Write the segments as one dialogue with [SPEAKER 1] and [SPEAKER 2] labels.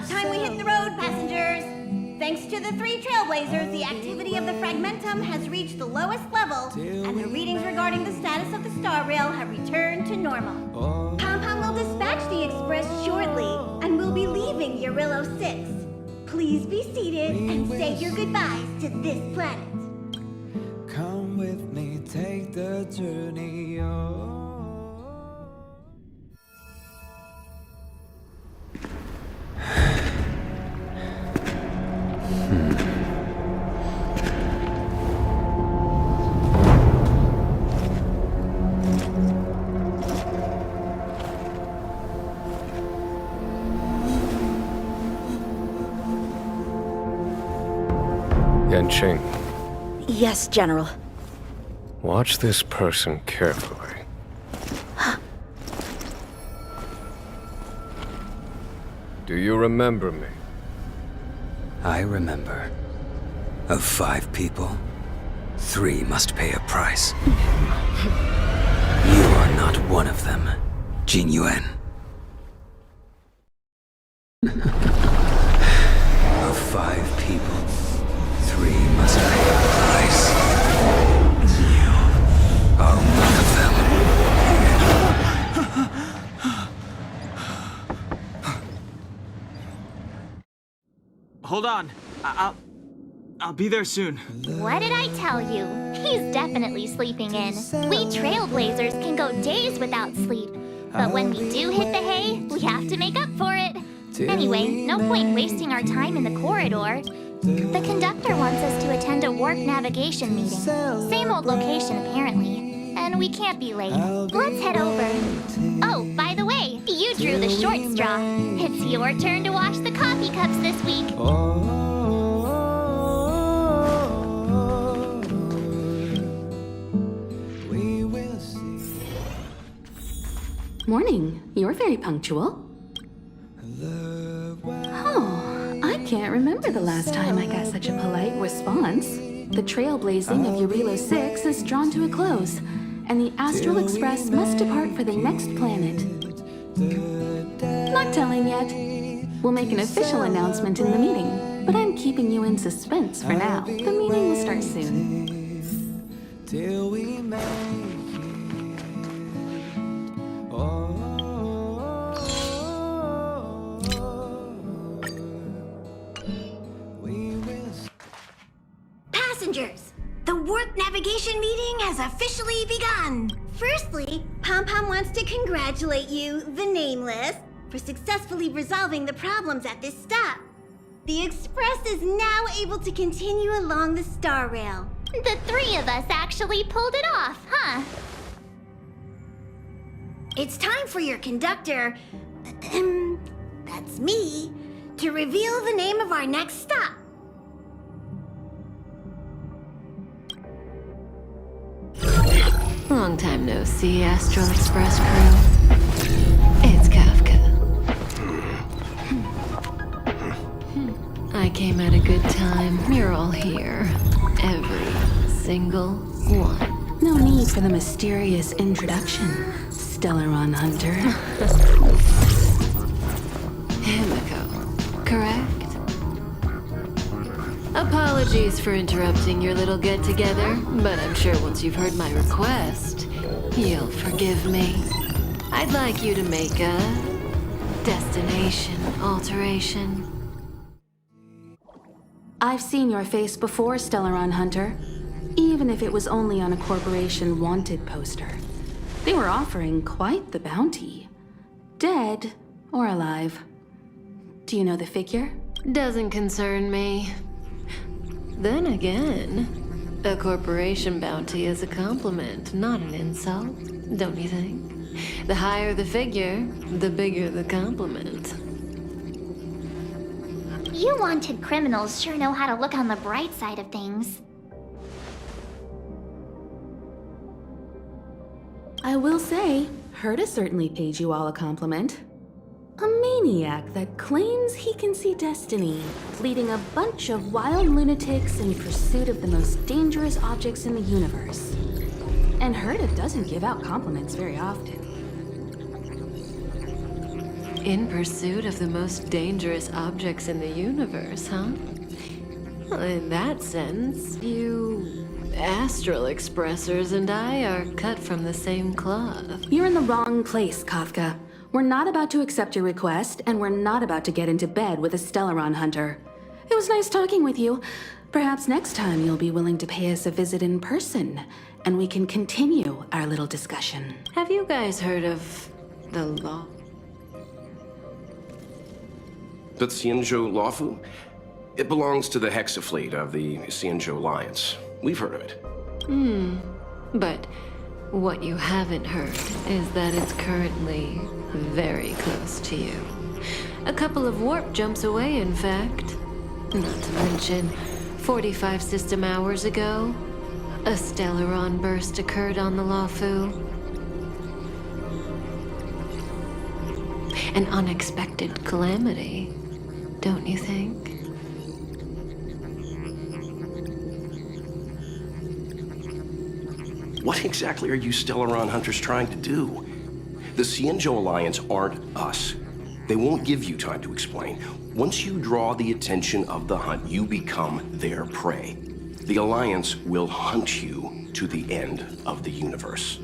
[SPEAKER 1] About time we hit the road, passengers. Thanks to the 3 trailblazers, the activity of the fragmentum has reached the lowest level, and the readings regarding the status of the star rail have returned to normal. Pom-Pom will dispatch the express shortly, and we'll be leaving Urillo 6. Please be seated and say your goodbyes to this planet.
[SPEAKER 2] Come with me, take the journey on.
[SPEAKER 3] Yanqing,
[SPEAKER 4] Yes, General.
[SPEAKER 3] watch this person carefully. Do you remember me?
[SPEAKER 5] I remember. Of 5 people, 3 must pay a price. You are not one of them, Jin Yuan. Of 5 people, 3 must pay a price. You are one of them.
[SPEAKER 6] Hold on. I'll be there soon.
[SPEAKER 7] What did I tell you? He's definitely sleeping in. We trailblazers can go days without sleep. But when we do hit the hay, we have to make up for it. Anyway, no point wasting our time in the corridor. The conductor wants us to attend a warp navigation meeting. Same old location, apparently. And we can't be late. Let's head over. Oh, by the way, you drew the short straw. It's your turn to wash the coffee cups this week.
[SPEAKER 2] We will see.
[SPEAKER 8] Morning. You're very punctual. Oh, I can't remember the last time I got such a polite response. The trailblazing of Urillo 6 is drawn to a close, and the Astral Express must depart for the next planet. Not telling yet. We'll make an official announcement in the meeting, but I'm keeping you in suspense for now. The meeting will start soon.
[SPEAKER 2] Till we make
[SPEAKER 1] Passengers, the warp navigation meeting has officially begun. Firstly, Pom-Pom wants to congratulate you, the Nameless, for successfully resolving the problems at this stop. The Express is now able to continue along the star rail.
[SPEAKER 7] The 3 of us actually pulled it off, huh?
[SPEAKER 1] It's time for your conductor, that's me, to reveal the name of our next stop.
[SPEAKER 9] Long time no see, Astral Express crew. It's Kafka. I came at a good time. You're all here. Every single one.
[SPEAKER 8] No need for the mysterious introduction, Stellaron Hunter.
[SPEAKER 9] Himiko, correct? Apologies for interrupting your little get-together, but I'm sure once you've heard my request, you'll forgive me. I'd like you to make a destination alteration.
[SPEAKER 8] I've seen your face before, Stellaron Hunter. Even if it was only on a corporation wanted poster. They were offering quite the bounty. Dead or alive. Do you know the figure?
[SPEAKER 9] Doesn't concern me. Then again, a corporation bounty is a compliment, not an insult, don't you think? The higher the figure, the bigger the compliment.
[SPEAKER 7] You wanted criminals sure know how to look on the bright side of things.
[SPEAKER 8] I will say, Herta certainly paid you all a compliment. A maniac that claims he can see destiny, leading a bunch of wild lunatics in pursuit of the most dangerous objects in the universe. And Herta doesn't give out compliments very often.
[SPEAKER 9] in pursuit of the most dangerous objects in the universe, huh? Well, in that sense, you astral expressors and I are cut from the same cloth.
[SPEAKER 8] You're in the wrong place, Kafka. We're not about to accept your request, and we're not about to get into bed with a Stellaron hunter. It was nice talking with you. Perhaps next time you'll be willing to pay us a visit in person, and we can continue our little discussion.
[SPEAKER 9] Have you guys heard of the law?
[SPEAKER 10] The Xianzhou Lawfu? It belongs to the Hexafleet of the Xianzhou Alliance. We've heard of it.
[SPEAKER 9] But what you haven't heard is that it's currently very close to you. A couple of warp jumps away, in fact. Not to mention, 45 system hours ago, a Stellaron burst occurred on the Lawfu. An unexpected calamity, don't you think?
[SPEAKER 10] What exactly are you Stellaron hunters trying to do? The Xianzhou Alliance aren't us. They won't give you time to explain. Once you draw the attention of the hunt, you become their prey. The Alliance will hunt you to the end of the universe.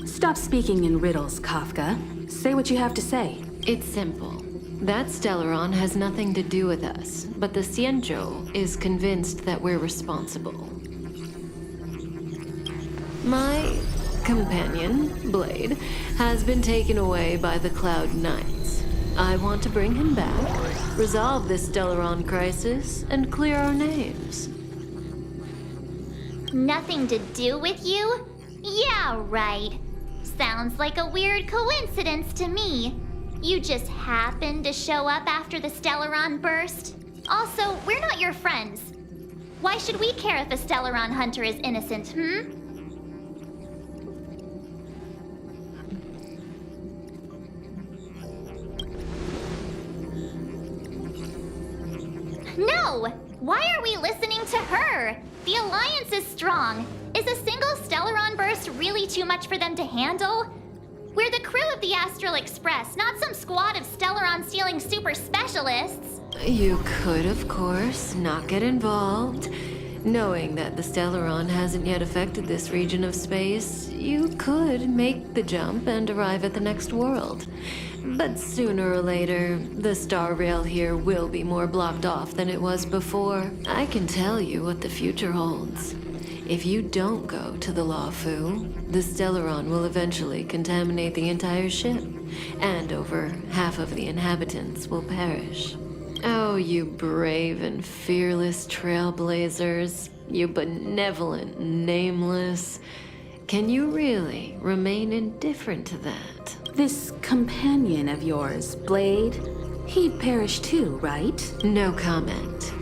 [SPEAKER 8] Stop speaking in riddles, Kafka. Say what you have to say.
[SPEAKER 9] It's simple. That Stellaron has nothing to do with us, but the Xianzhou is convinced that we're responsible. My companion, Blade, has been taken away by the Cloud Knights. I want to bring him back, resolve this Stellaron crisis, and clear our names.
[SPEAKER 7] Nothing to do with you? Yeah, right. Sounds like a weird coincidence to me. You just happened to show up after the Stellaron burst. Also, we're not your friends. Why should we care if a Stellaron hunter is innocent, No! Why are we listening to her? The Alliance is strong. Is a single Stellaron burst really too much for them to handle? We're the crew of the Astral Express, not some squad of Stellaron-stealing super specialists.
[SPEAKER 9] You could, of course, not get involved. Knowing that the Stellaron hasn't yet affected this region of space, you could make the jump and arrive at the next world. But sooner or later, the star rail here will be more blocked off than it was before. I can tell you what the future holds. If you don't go to the Lawfu, the Stellaron will eventually contaminate the entire ship, and over half of the inhabitants will perish. Oh, you brave and fearless trailblazers, you benevolent nameless. Can you really remain indifferent to that?
[SPEAKER 8] This companion of yours, Blade, he'd perish too, right?
[SPEAKER 9] No comment.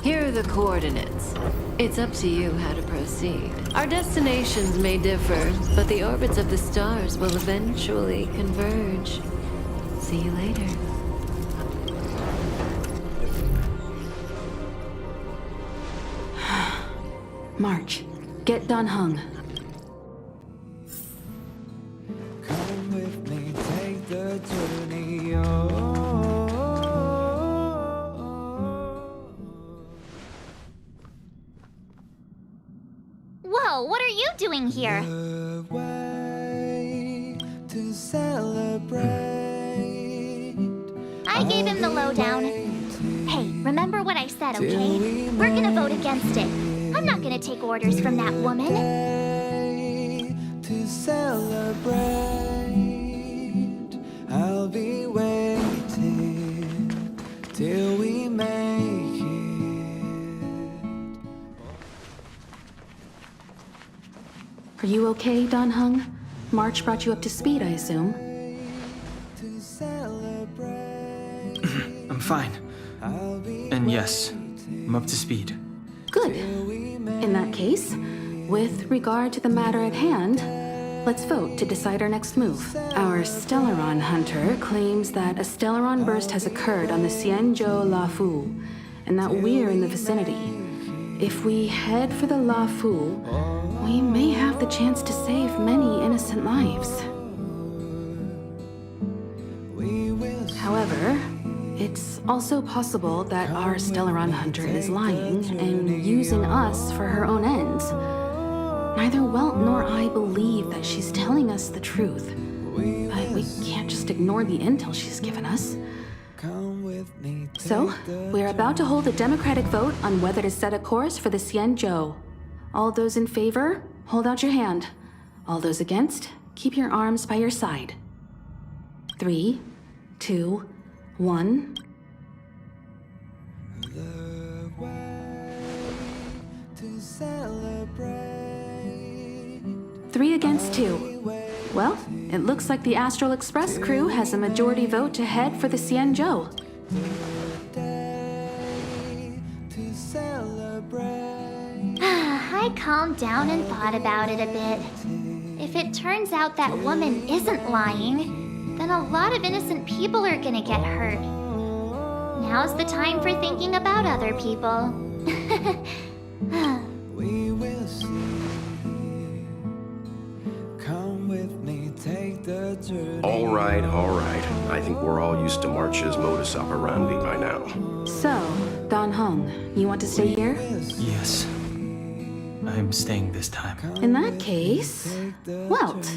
[SPEAKER 9] Here are the coordinates. It's up to you how to proceed. Our destinations may differ, but the orbits of the stars will eventually converge. See you later.
[SPEAKER 8] March, get done hung.
[SPEAKER 2] Come with me, take the journey. Oh.
[SPEAKER 7] Whoa, what are you doing here?
[SPEAKER 2] The way to celebrate.
[SPEAKER 7] I gave him the lowdown. Hey, remember what I said, okay? We're gonna vote against it. I'm not gonna take orders from that woman.
[SPEAKER 2] To celebrate, I'll be waiting till we make it.
[SPEAKER 8] Are you okay, Don Hung? March brought you up to speed, I assume.
[SPEAKER 2] To celebrate,
[SPEAKER 6] I'm fine. And yes, I'm up to speed.
[SPEAKER 8] Good. In that case, with regard to the matter at hand, let's vote to decide our next move. Our Stellaron hunter claims that a Stellaron burst has occurred on the Xianzhou Lawfu, and that we're in the vicinity. If we head for the Lawfu, we may have the chance to save many innocent lives. However, it's also possible that our Stellaron hunter is lying and using us for her own ends. Neither Welt nor I believe that she's telling us the truth, but we can't just ignore the intel she's given us. So, we're about to hold a democratic vote on whether to set a course for the Xianzhou. All those in favor, hold out your hand. All those against, keep your arms by your side. 3, 2, 1.
[SPEAKER 2] The way to celebrate.
[SPEAKER 8] 3 against 2. Well, it looks like the Astral Express crew has a majority vote to head for the Xianzhou.
[SPEAKER 2] To celebrate.
[SPEAKER 7] I calmed down and thought about it a bit. If it turns out that woman isn't lying, then a lot of innocent people are gonna get hurt. Now's the time for thinking about other people.
[SPEAKER 2] We will see. Come with me, take the journey.
[SPEAKER 10] All right, all right. I think we're all used to March's modus operandi by now.
[SPEAKER 8] So, Dan Heng, you want to stay here?
[SPEAKER 6] Yes. I'm staying this time.
[SPEAKER 8] In that case, Welt,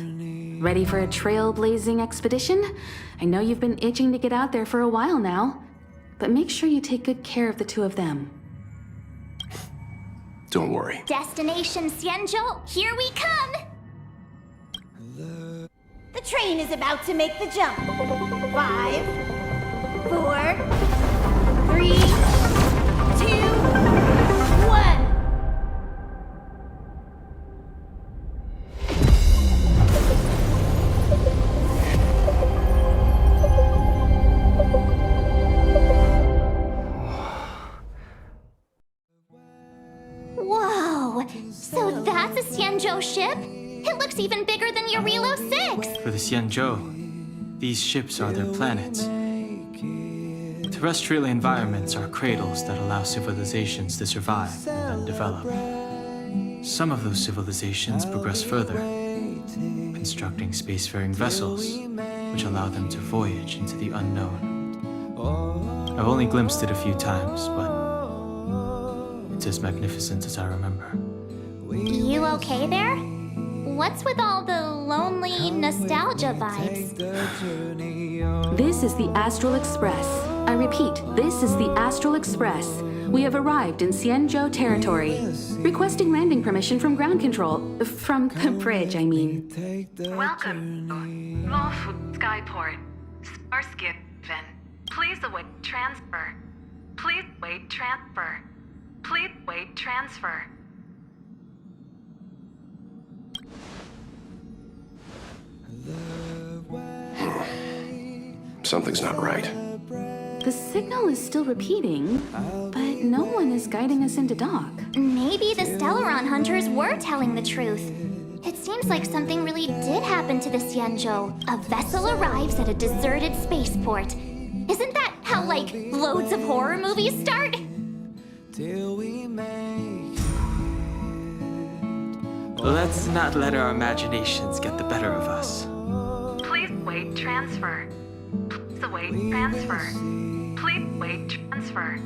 [SPEAKER 8] ready for a trailblazing expedition? I know you've been itching to get out there for a while now, but make sure you take good care of the two of them.
[SPEAKER 10] Don't worry.
[SPEAKER 7] Destination Xianzhou, here we come!
[SPEAKER 1] The train is about to make the jump. 5, 4, 3, 2, 1.
[SPEAKER 7] Whoa! So that's a Xianzhou ship? It looks even bigger than Eurilo 6!
[SPEAKER 6] For the Xianzhou, these ships are their planets. Terrestrial environments are cradles that allow civilizations to survive and develop. Some of those civilizations progress further, constructing spacefaring vessels, which allow them to voyage into the unknown. I've only glimpsed it a few times, but it's as magnificent as I remember.
[SPEAKER 7] You okay there? What's with all the lonely nostalgia vibes?
[SPEAKER 8] This is the Astral Express. I repeat, this is the Astral Express. We have arrived in Xianzhou territory. Requesting landing permission from ground control. From the bridge, I mean.
[SPEAKER 11] Welcome to Lawful Skyport. Starskin, please await transfer. Please wait transfer. Please wait transfer.
[SPEAKER 10] Something's not right.
[SPEAKER 8] The signal is still repeating, but no one is guiding us into dock.
[SPEAKER 7] Maybe the Stellaron hunters were telling the truth. It seems like something really did happen to the Xianzhou. A vessel arrives at a deserted spaceport. Isn't that how, like, loads of horror movies start?
[SPEAKER 2] Till we make it.
[SPEAKER 6] Let's not let our imaginations get the better of us.
[SPEAKER 11] Please wait transfer. Please await transfer. Please wait transfer.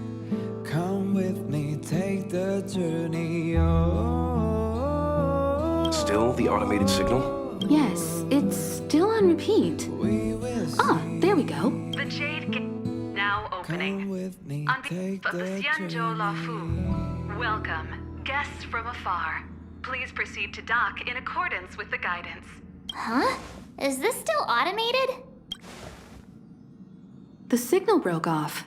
[SPEAKER 2] Come with me, take the journey. Oh,
[SPEAKER 10] Still the automated signal?
[SPEAKER 8] Yes, it's still on repeat.
[SPEAKER 2] we will see.
[SPEAKER 8] Ah, there we go.
[SPEAKER 11] The Jade Gate now
[SPEAKER 2] Come
[SPEAKER 11] opening.
[SPEAKER 2] with me,
[SPEAKER 11] On
[SPEAKER 2] take
[SPEAKER 11] behalf of the
[SPEAKER 2] the
[SPEAKER 11] Xianzhou Lafu,
[SPEAKER 2] journey.
[SPEAKER 11] welcome, guests from afar. Please proceed to dock in accordance with the guidance.
[SPEAKER 7] Huh? Is this still automated?
[SPEAKER 8] The signal broke off.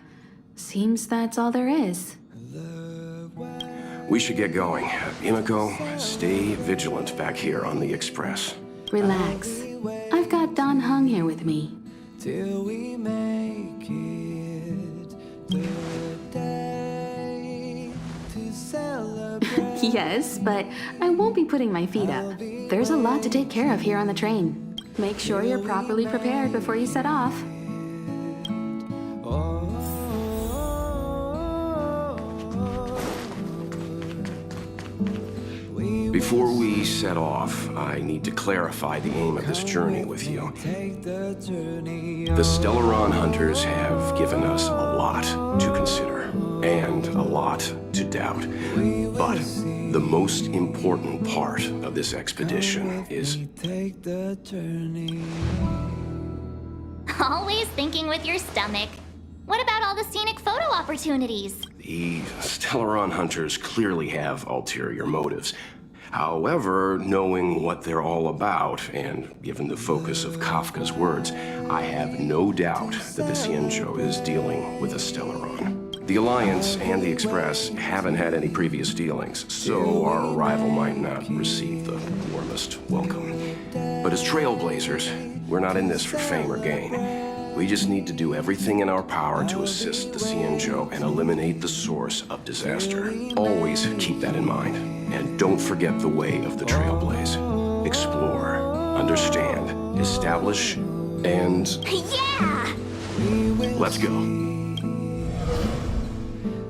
[SPEAKER 8] Seems that's all there is.
[SPEAKER 10] We should get going. Himiko, stay vigilant back here on the Express.
[SPEAKER 8] Relax. I've got Dan Heng here with me.
[SPEAKER 2] Till we make it. The day to celebrate.
[SPEAKER 8] Yes, but I won't be putting my feet up. There's a lot to take care of here on the train. Make sure you're properly prepared before you set off.
[SPEAKER 10] Before we set off, I need to clarify the aim of this journey with you. The Stellaron hunters have given us a lot to consider, and a lot to doubt. But the most important part of this expedition is...
[SPEAKER 7] Always thinking with your stomach. What about all the scenic photo opportunities?
[SPEAKER 10] The Stellaron hunters clearly have ulterior motives. However, knowing what they're all about, and given the focus of Kafka's words, I have no doubt that the Xianzhou is dealing with a Stellaron. The Alliance and the Express haven't had any previous dealings, so our arrival might not receive the warmest welcome. But as trailblazers, we're not in this for fame or gain. We just need to do everything in our power to assist the Xianzhou and eliminate the source of disaster. Always keep that in mind. And don't forget the way of the Trailblaze. Explore, understand, establish, and...
[SPEAKER 7] Yeah!
[SPEAKER 10] Let's go.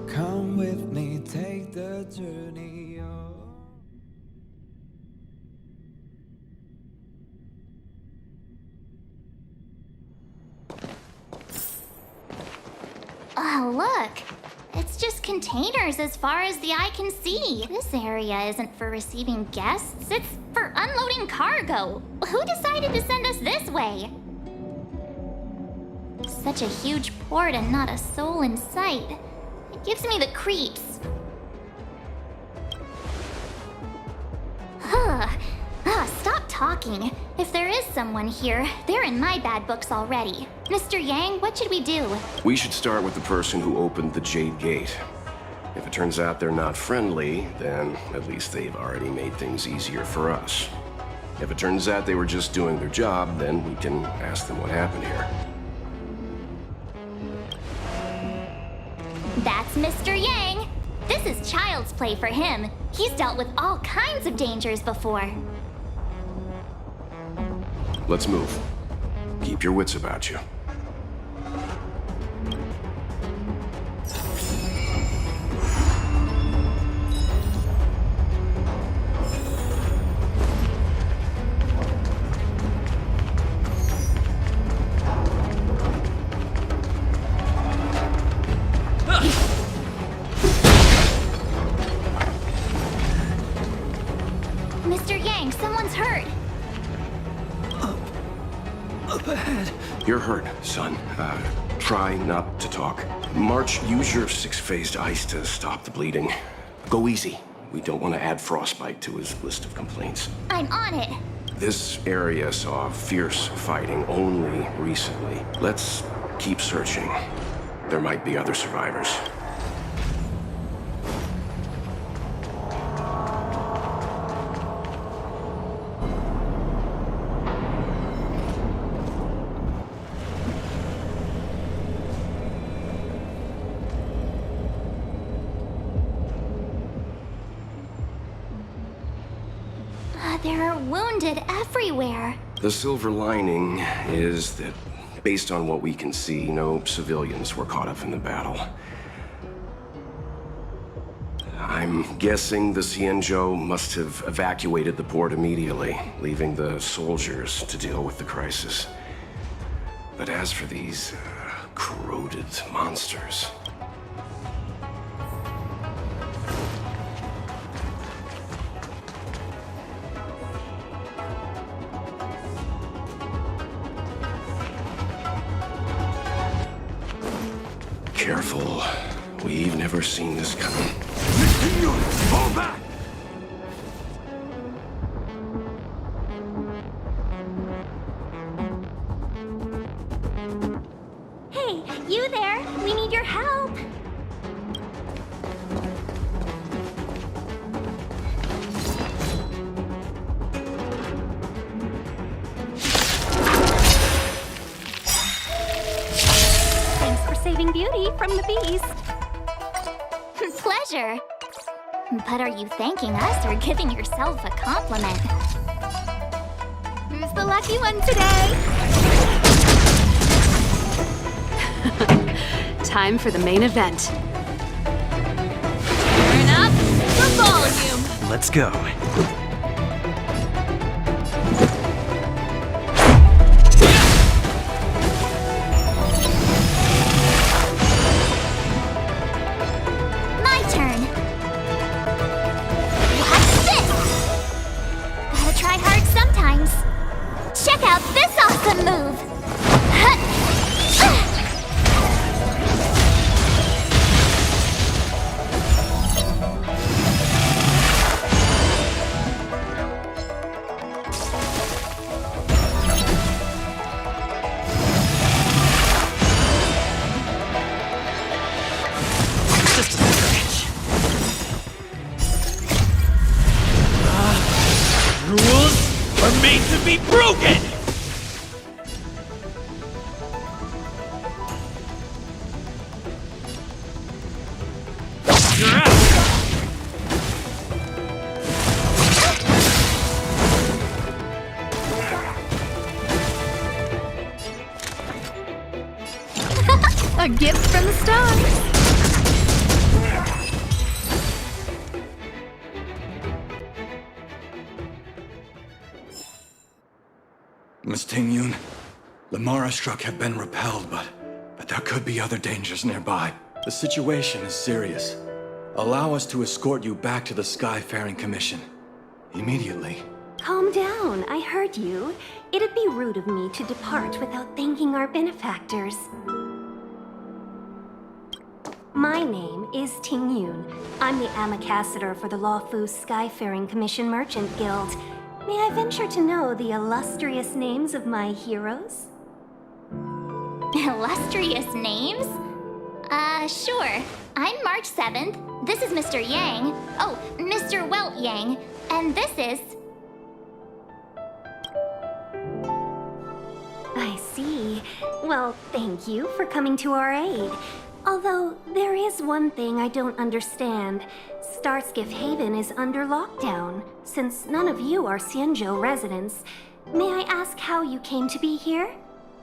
[SPEAKER 2] Come with me, take the journey.
[SPEAKER 7] Oh, look. It's just containers as far as the eye can see. This area isn't for receiving guests, it's for unloading cargo. Who decided to send us this way? Such a huge port and not a soul in sight. It gives me the creeps. Stop talking. If there is someone here, they're in my bad books already. Mr. Yang, what should we do?
[SPEAKER 10] We should start with the person who opened the Jade Gate. If it turns out they're not friendly, then at least they've already made things easier for us. If it turns out they were just doing their job, then we can ask them what happened here.
[SPEAKER 7] That's Mr. Yang. This is child's play for him. He's dealt with all kinds of dangers before.
[SPEAKER 10] Let's move. Keep your wits about you.
[SPEAKER 7] Mr. Yang, someone's hurt.
[SPEAKER 10] Up ahead. You're hurt, son. Try not to talk. March, use your 6-phased ice to stop the bleeding. Go easy. We don't want to add frostbite to his list of complaints.
[SPEAKER 7] I'm on it.
[SPEAKER 10] This area saw fierce fighting only recently. Let's keep searching. There might be other survivors.
[SPEAKER 7] There are wounded everywhere.
[SPEAKER 10] The silver lining is that, based on what we can see, no civilians were caught up in the battle. I'm guessing the Xianzhou must have evacuated the port immediately, leaving the soldiers to deal with the crisis. But as for these corroded monsters... Careful. We've never seen this coming. Fall back!
[SPEAKER 1] Hey, you there? We need your help. Saving beauty from the beast.
[SPEAKER 7] Pleasure. But are you thanking us or giving yourself a compliment?
[SPEAKER 1] Who's the lucky one today?
[SPEAKER 8] Time for the main event.
[SPEAKER 1] Turn up the volume.
[SPEAKER 5] Let's go.
[SPEAKER 12] ain't broken! You're out!
[SPEAKER 13] A gift from the stars.
[SPEAKER 5] Miss Ting-Yun, the Mara struck have been repelled, but there could be other dangers nearby. The situation is serious. Allow us to escort you back to the Skyfaring Commission. Immediately.
[SPEAKER 14] Calm down, I heard you. It'd be rude of me to depart without thanking our benefactors. My name is Ting-Yun. I'm the ambassador for the Lawfu Skyfaring Commission Merchant Guild. May I venture to know the illustrious names of my heroes?
[SPEAKER 7] Illustrious names? Sure. I'm March 7th. This is Mr. Yang. Oh, Mr. Welt Yang. And this is...
[SPEAKER 14] I see. Well, thank you for coming to our aid. Although, there is one thing I don't understand. Starskiff Haven is under lockdown. Since none of you are Xianzhou residents, may I ask how you came to be here?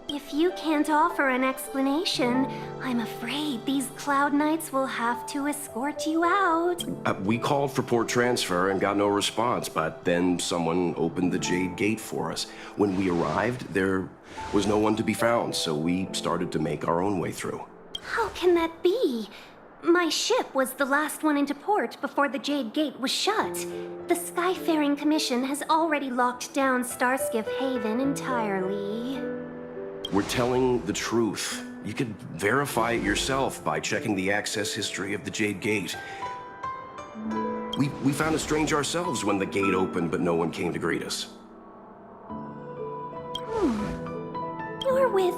[SPEAKER 14] If you can't offer an explanation, I'm afraid these Cloud Knights will have to escort you out.
[SPEAKER 10] We called for port transfer and got no response, but then someone opened the Jade Gate for us. When we arrived, there was no one to be found, so we started to make our own way through.
[SPEAKER 14] How can that be? My ship was the last one into port before the Jade Gate was shut. The Skyfaring Commission has already locked down Starskiff Haven entirely.
[SPEAKER 10] We're telling the truth. You could verify it yourself by checking the access history of the Jade Gate. We found it strange ourselves when the gate opened, but no one came to greet us.
[SPEAKER 14] You're with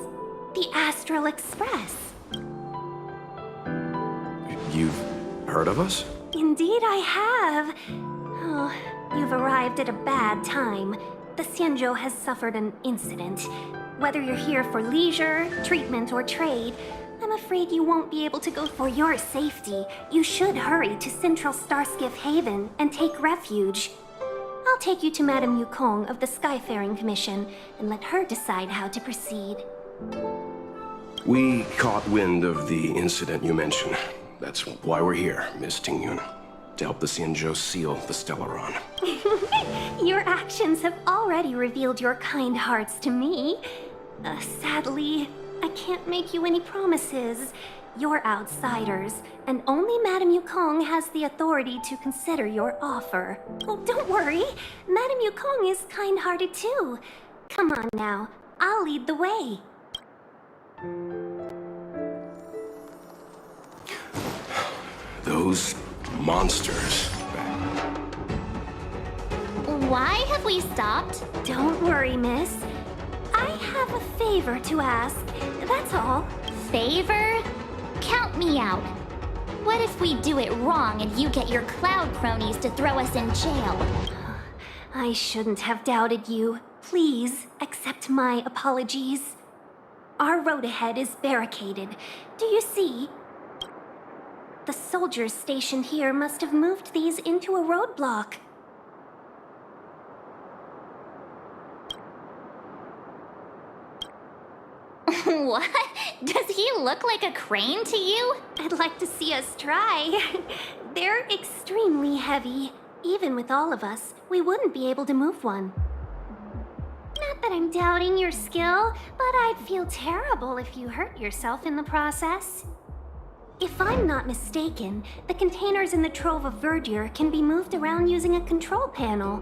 [SPEAKER 14] the Astral Express.
[SPEAKER 10] You've heard of us?
[SPEAKER 14] Indeed I have. Oh, you've arrived at a bad time. The Xianzhou has suffered an incident. Whether you're here for leisure, treatment, or trade, I'm afraid you won't be able to go. For your safety, you should hurry to Central Starskiff Haven and take refuge. I'll take you to Madame Yukong of the Skyfaring Commission and let her decide how to proceed.
[SPEAKER 10] We caught wind of the incident you mentioned. That's why we're here, Miss Ting-Yun. To help the Xianzhou seal the STELLARON.
[SPEAKER 14] Your actions have already revealed your kind hearts to me. Sadly, I can't make you any promises. You're outsiders, and only Madame Yukong has the authority to consider your offer. Oh, don't worry. Madame Yukong is kind-hearted too. Come on now, I'll lead the way.
[SPEAKER 10] Those monsters.
[SPEAKER 7] Why have we stopped?
[SPEAKER 14] Don't worry, miss. I have a favor to ask, that's all.
[SPEAKER 7] Favor? Count me out. What if we do it wrong and you get your cloud cronies to throw us in jail?
[SPEAKER 14] I shouldn't have doubted you. Please, accept my apologies. Our road ahead is barricaded. Do you see? The soldiers stationed here must have moved these into a roadblock.
[SPEAKER 7] What? Does he look like a crane to you?
[SPEAKER 14] I'd like to see us try. They're extremely heavy. Even with all of us, we wouldn't be able to move one. Not that I'm doubting your skill, but I'd feel terrible if you hurt yourself in the process. If I'm not mistaken, the containers in the Trove of Verdure can be moved around using a control panel.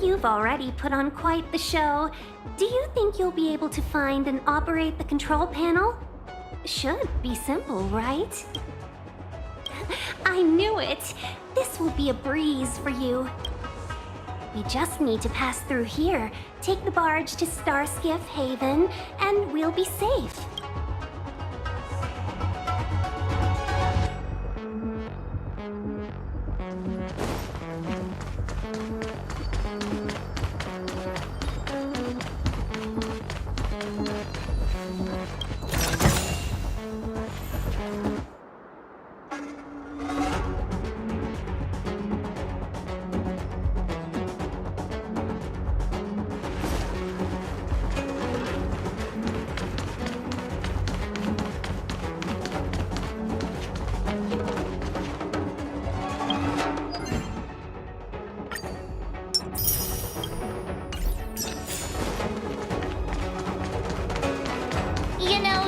[SPEAKER 14] You've already put on quite the show. Do you think you'll be able to find and operate the control panel? Should be simple, right? I knew it! This will be a breeze for you. We just need to pass through here, take the barge to Starskiff Haven, and we'll be safe.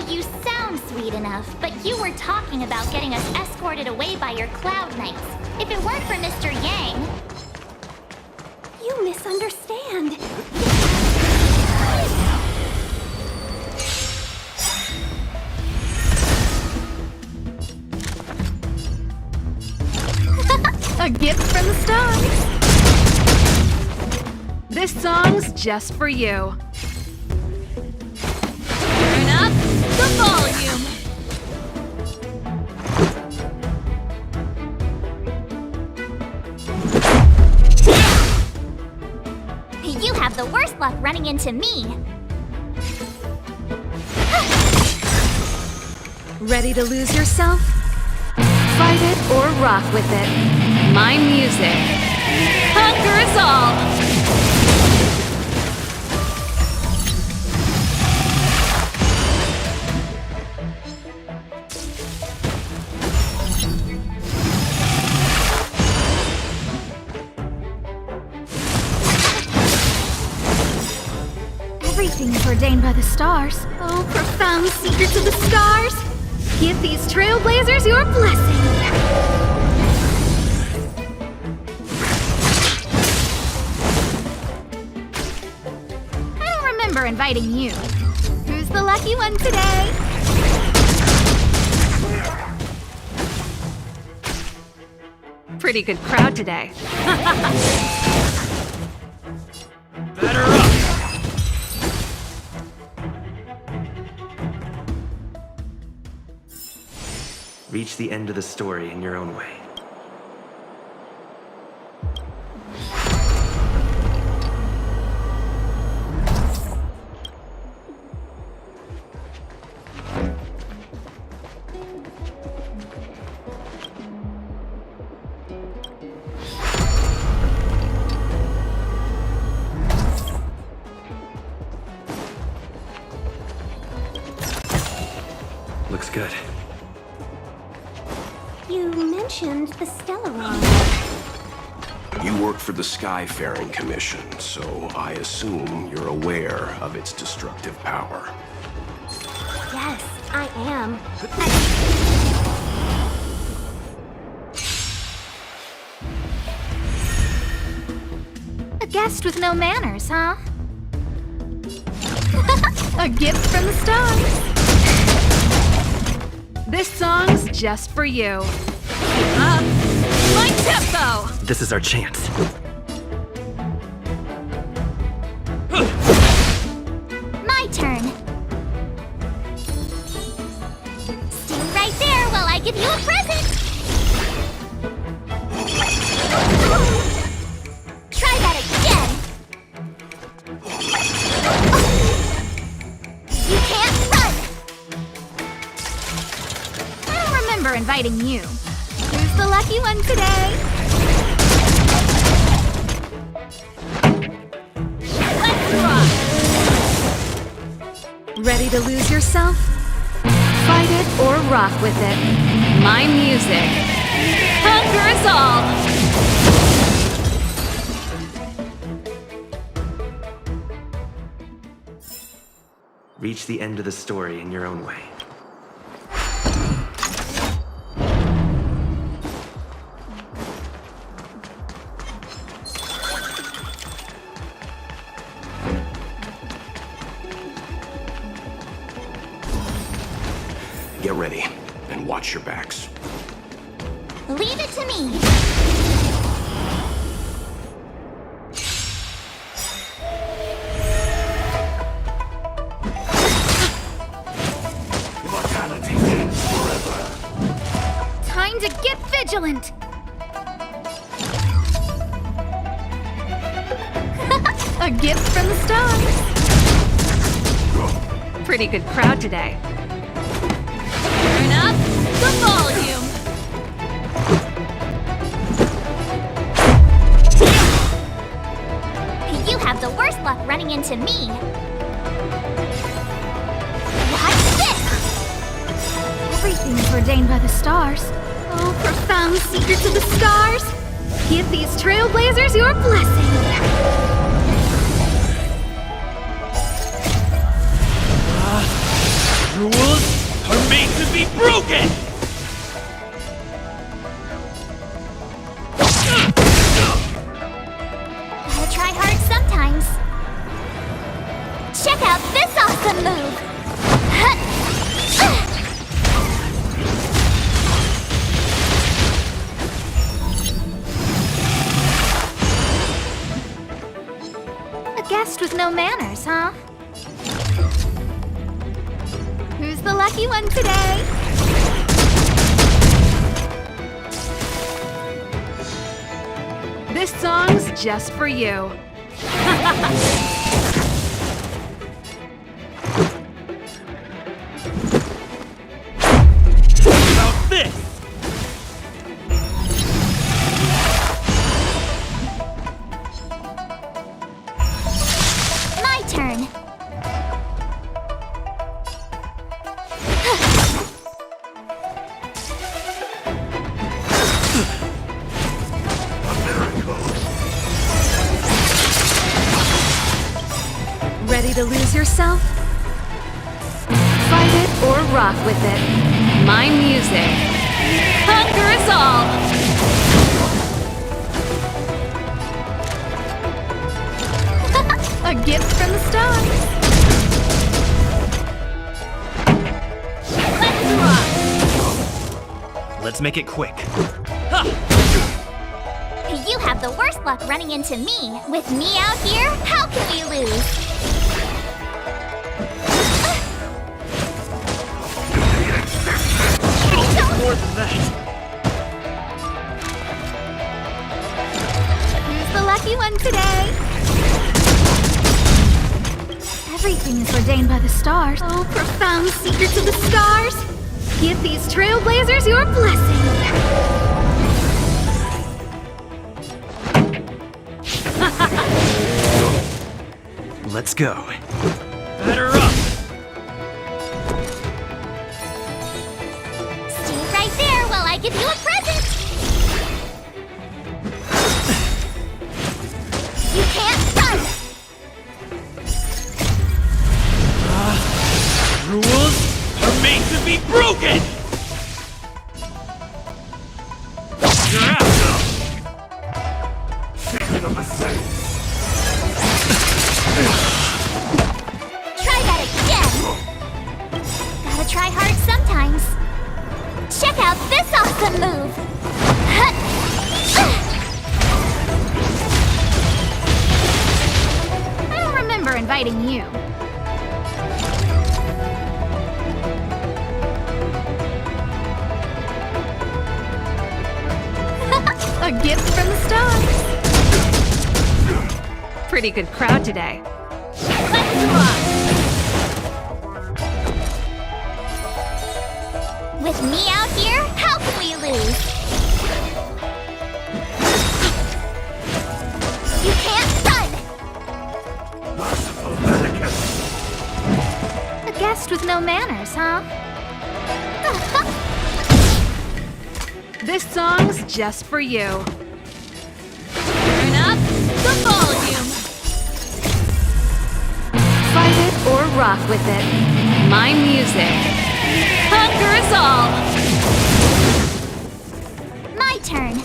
[SPEAKER 7] You sound sweet enough, but you were talking about getting us escorted away by your Cloud Knights. If it weren't for Mr. Yang...
[SPEAKER 14] You misunderstand.
[SPEAKER 13] A gift from the stars. This song's just for you. Turn up the volume.
[SPEAKER 7] You have the worst luck running into me.
[SPEAKER 13] Ready to lose yourself? Fight it or rock with it. My music. Conquer us all! Everything's ordained by the stars. Oh, profound secrets of the stars. Give these trailblazers your blessing. I don't remember inviting you. Who's the lucky one today? Pretty good crowd today.
[SPEAKER 6] Batter up!
[SPEAKER 12] Reach the end of the story in your own way. Looks good.
[SPEAKER 14] You mentioned the Stellaron.
[SPEAKER 10] You work for the Skyfaring Commission, so I assume you're aware of its destructive power.
[SPEAKER 14] Yes, I am.
[SPEAKER 13] A guest with no manners, huh? A gift from the stars. This song's just for you. Keep up my tempo!
[SPEAKER 12] This is our chance.
[SPEAKER 7] My turn. Stay right there while I give you a present. Try that again. You can't run.
[SPEAKER 13] I don't remember inviting you. Who's the lucky one today? Let's rock! Ready to lose yourself? Fight it or rock with it. My music. Conquer us all!
[SPEAKER 12] Reach the end of the story in your own way.
[SPEAKER 10] Get ready, and watch your backs.
[SPEAKER 7] Leave it to me.
[SPEAKER 13] Time to get vigilant! A gift from the stars. Pretty good crowd today. Turn up the volume.
[SPEAKER 7] You have the worst luck running into me. Watch this!
[SPEAKER 13] Everything's ordained by the stars. Oh, profound secrets of the stars. Give these trailblazers your blessing.
[SPEAKER 6] You will
[SPEAKER 7] Check out this awesome move! A guest with no manners, huh? Who's the lucky one today?
[SPEAKER 13] This song's just for you.
[SPEAKER 15] About this!
[SPEAKER 7] My turn.
[SPEAKER 13] Ready to lose yourself? Fight it or rock with it. My music. Conquer us all! A gift from the stars.
[SPEAKER 7] Let's rock!
[SPEAKER 15] Let's make it quick.
[SPEAKER 7] You have the worst luck running into me. With me out here, how can we lose?
[SPEAKER 15] More than that.
[SPEAKER 7] Who's the lucky one today? Everything is ordained by the stars. Oh, profound secrets of the stars. Give these trailblazers your blessing.
[SPEAKER 15] Let's go. Batter up!
[SPEAKER 7] Stay right there while I give you a present. You can't run.
[SPEAKER 15] Rules are made to be broken! You're out now!
[SPEAKER 7] Try that again. Gotta try hard sometimes. Check out this awesome move. I don't remember inviting you.
[SPEAKER 13] A gift from the stars. Pretty good crowd today.
[SPEAKER 7] Let's rock! With me out here, how can we lose? You can't run! A guest with no manners, huh?
[SPEAKER 13] This song's just for you.
[SPEAKER 7] Turn up the volume!
[SPEAKER 13] Fight it or rock with it. My music. Conquer us all!
[SPEAKER 7] My turn.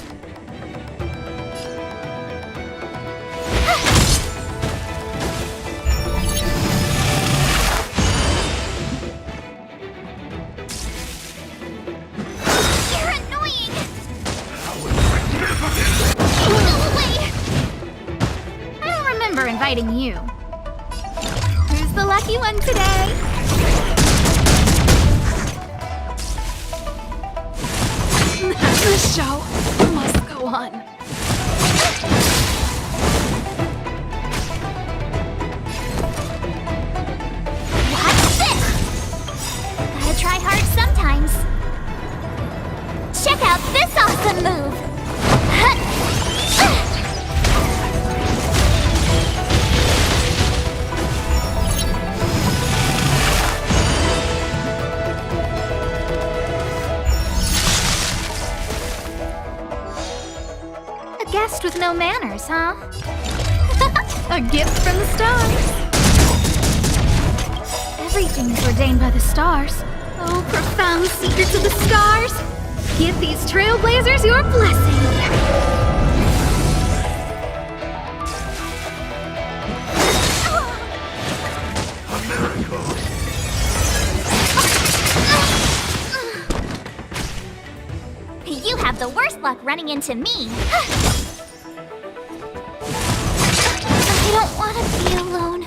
[SPEAKER 7] You're annoying! Go away! I don't remember inviting you. Who's the lucky one today?
[SPEAKER 13] The show must go on.
[SPEAKER 7] Watch this! Gotta try hard sometimes. Check out this awesome move! A guest with no manners, huh?
[SPEAKER 13] A gift from the stars.
[SPEAKER 7] Everything is ordained by the stars.
[SPEAKER 14] Oh, profound secrets of the stars. Give these trailblazers your blessing.
[SPEAKER 7] You have the worst luck running into me. I don't want to be alone.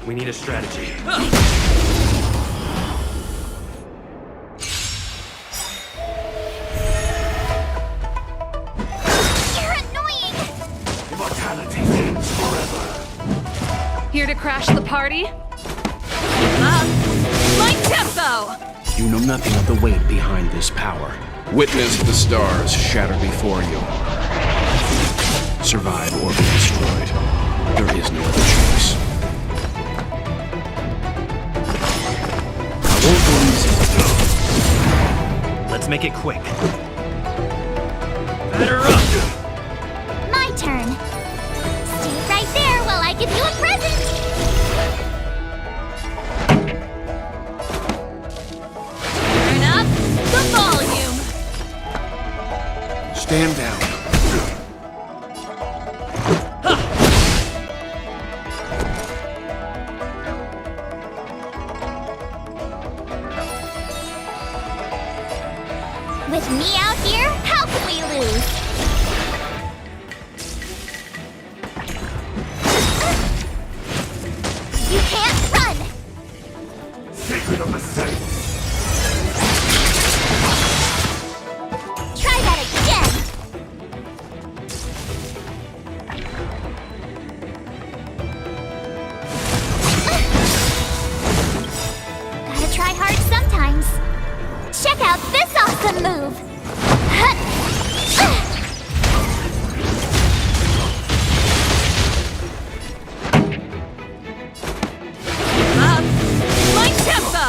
[SPEAKER 12] We need a strategy.
[SPEAKER 7] You're annoying!
[SPEAKER 15] Immortality ends forever.
[SPEAKER 13] Here to crash the party? My tempo!
[SPEAKER 10] You know nothing of the weight behind this power. Witness the stars shatter before you. Survive or be destroyed. There is no other choice. I won't go easy.
[SPEAKER 12] Let's make it quick.
[SPEAKER 15] Batter up!
[SPEAKER 7] My turn. Stay right there while I give you a present.
[SPEAKER 13] Turn up the volume!
[SPEAKER 10] Stand down.
[SPEAKER 7] With me out here, how can we lose? You can't run!
[SPEAKER 15] Secret of the Saints.
[SPEAKER 7] Try that again! Gotta try hard sometimes. Check out this awesome move!
[SPEAKER 13] Up! My tempo!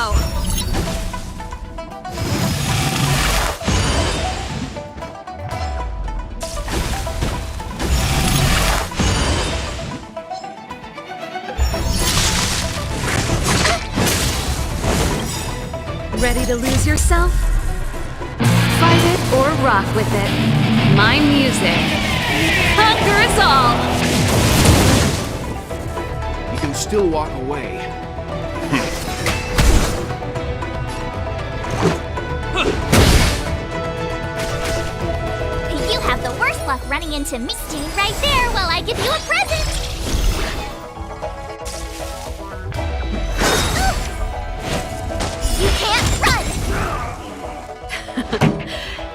[SPEAKER 13] Ready to lose yourself? Fight it or rock with it. My music. Conquer us all!
[SPEAKER 10] You can still walk away.
[SPEAKER 7] You have the worst luck running into me. Stay right there while I give you a present! You can't run!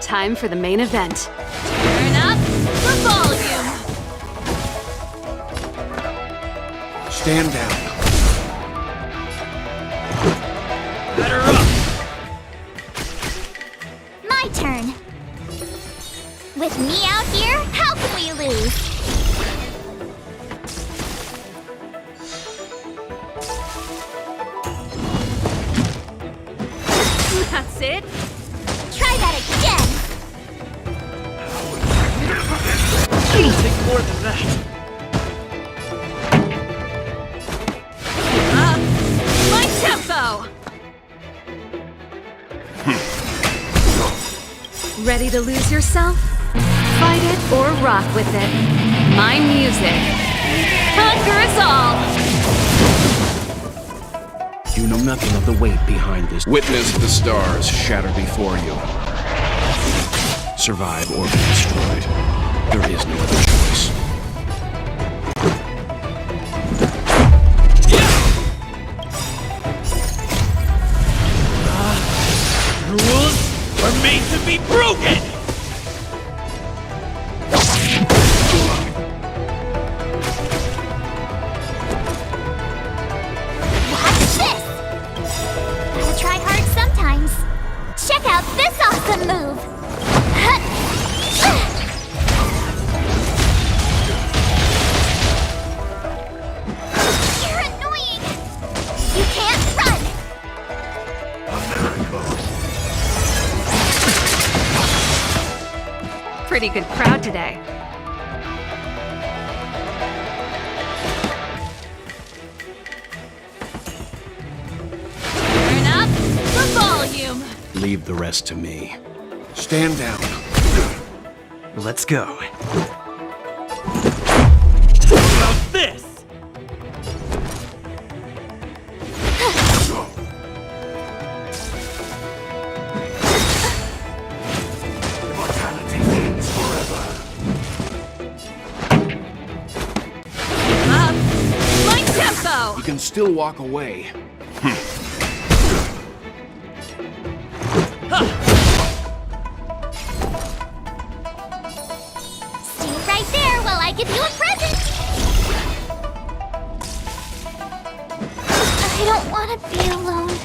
[SPEAKER 13] Time for the main event. Turn up the volume!
[SPEAKER 10] Stand down.
[SPEAKER 15] Batter up!
[SPEAKER 7] My turn. With me out here, how can we lose?
[SPEAKER 13] That's it?
[SPEAKER 7] Try that again!
[SPEAKER 15] It'll take more than that.
[SPEAKER 13] Up! My tempo! Ready to lose yourself? Fight it or rock with it. My music. Conquer us all!
[SPEAKER 10] You know nothing of the weight behind this. Witness the stars shatter before you. Survive or be destroyed. There is no other choice.
[SPEAKER 15] Rules are made to be broken!
[SPEAKER 7] Watch this! Gotta try hard sometimes. Check out this awesome move! You're annoying! You can't run!
[SPEAKER 13] Pretty good crowd today.
[SPEAKER 10] Leave the rest to me.
[SPEAKER 15] Stand down. Let's go. What about this?
[SPEAKER 13] Tempo!
[SPEAKER 10] You can still walk away.
[SPEAKER 7] Stay right there while I give you a present. I don't want to be alone.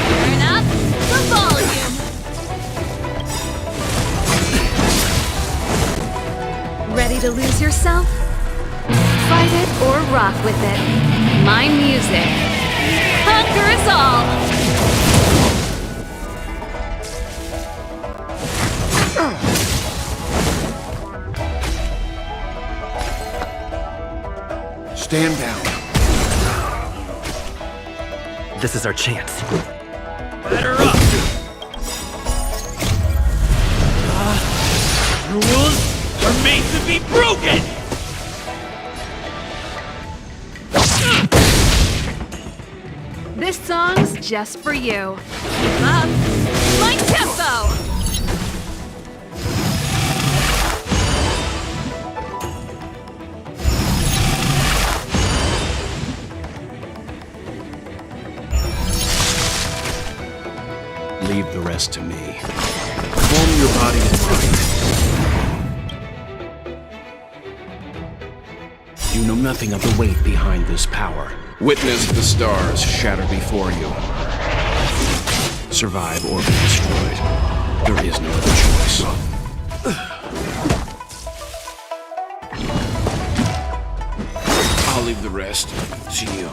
[SPEAKER 13] Turn up the volume. Ready to lose yourself? Fight it or rock with it. My music. Conquer us all!
[SPEAKER 15] Stand down.
[SPEAKER 12] This is our chance.
[SPEAKER 15] Batter up! Rules are made to be broken!
[SPEAKER 13] This song's just for you. Keep up. My tempo!
[SPEAKER 10] Leave the rest to me. Calm your body and mind. You know nothing of the weight behind this power. Witness the stars shatter before you. Survive or be destroyed. There is no other choice. I'll leave the rest to you.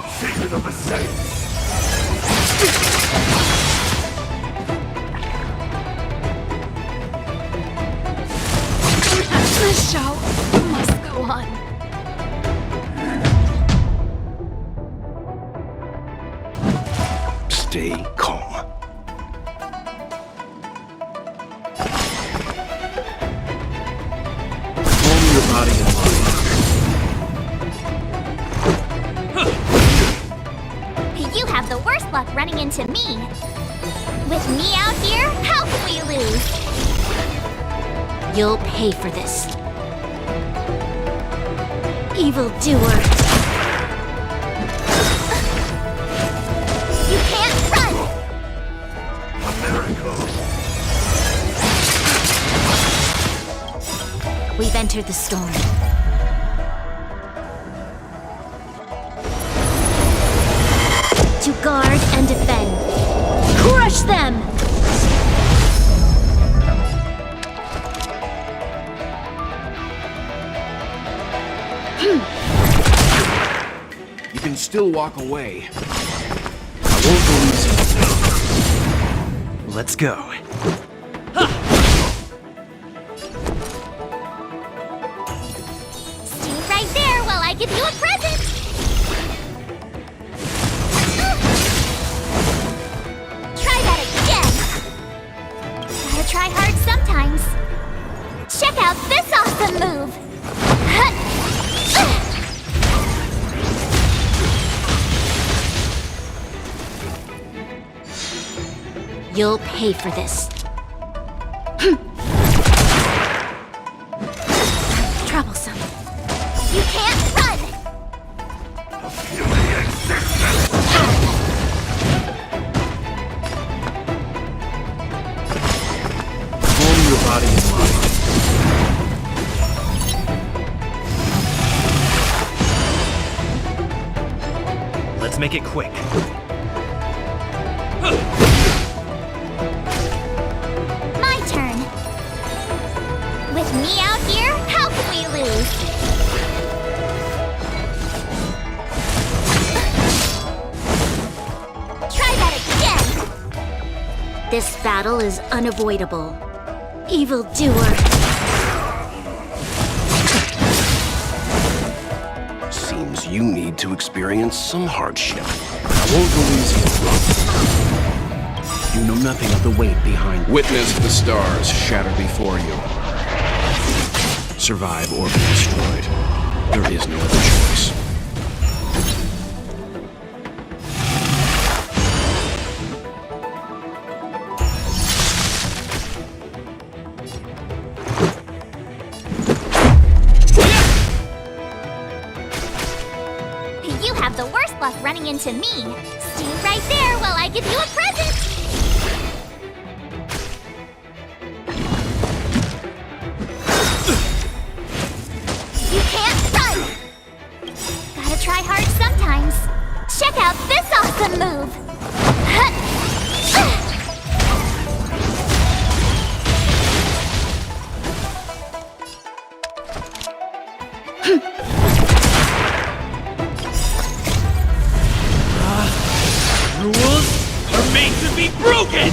[SPEAKER 13] The show must go on.
[SPEAKER 10] Stay calm. Calm your body and
[SPEAKER 7] You have the worst luck running into me. With me out here, how can we lose? You'll pay for this. Evildoer. You can't run! We've entered the storm. To guard and defend. Crush them!
[SPEAKER 10] you can still walk away. I won't go easy.
[SPEAKER 12] Let's go.
[SPEAKER 7] Stay right there while I give you a present! Try that again! Gotta try hard sometimes. Check out this awesome move! You'll pay for this. Troublesome. You can't run!
[SPEAKER 10] Calm your body and mind.
[SPEAKER 12] Let's make it quick.
[SPEAKER 7] My turn. With me out here, how can we lose? Try that again! This battle is unavoidable. Evildoer.
[SPEAKER 10] you need to experience some hardship.
[SPEAKER 16] I won't go easy. You know nothing of the weight behind.
[SPEAKER 10] Witness the stars shatter before you. Survive or be destroyed. There is no other choice.
[SPEAKER 7] You have the worst luck running into me. Stay right there while I give you a present. You can't run! Gotta try hard sometimes. Check out this awesome move!
[SPEAKER 15] Rules are made to be broken!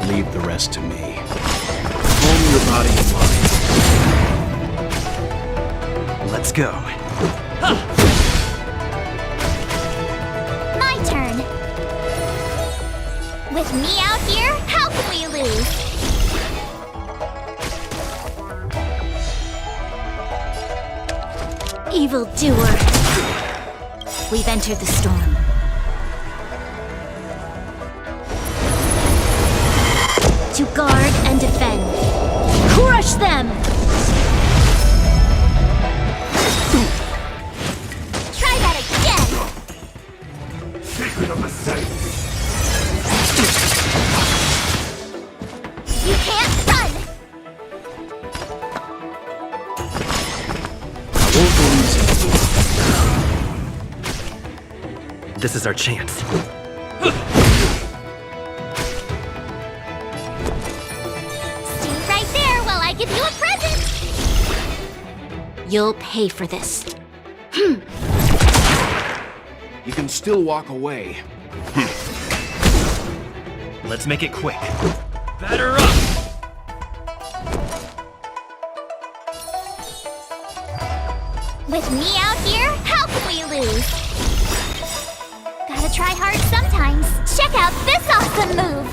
[SPEAKER 16] Leave the rest to me. Calm your body and mind. Let's go.
[SPEAKER 7] My turn. With me out here, how can we lose?
[SPEAKER 4] Evildoer. We've entered the storm. To guard and defend. Crush them!
[SPEAKER 7] Try that again!
[SPEAKER 15] Secret of the sight.
[SPEAKER 7] You can't run!
[SPEAKER 16] I won't go easy.
[SPEAKER 12] This is our chance.
[SPEAKER 7] Stay right there while I give you a present!
[SPEAKER 4] You'll pay for this.
[SPEAKER 10] You can still walk away.
[SPEAKER 12] Let's make it quick.
[SPEAKER 15] Batter up!
[SPEAKER 7] With me out here, how can we lose? Gotta try hard sometimes. Check out this awesome move!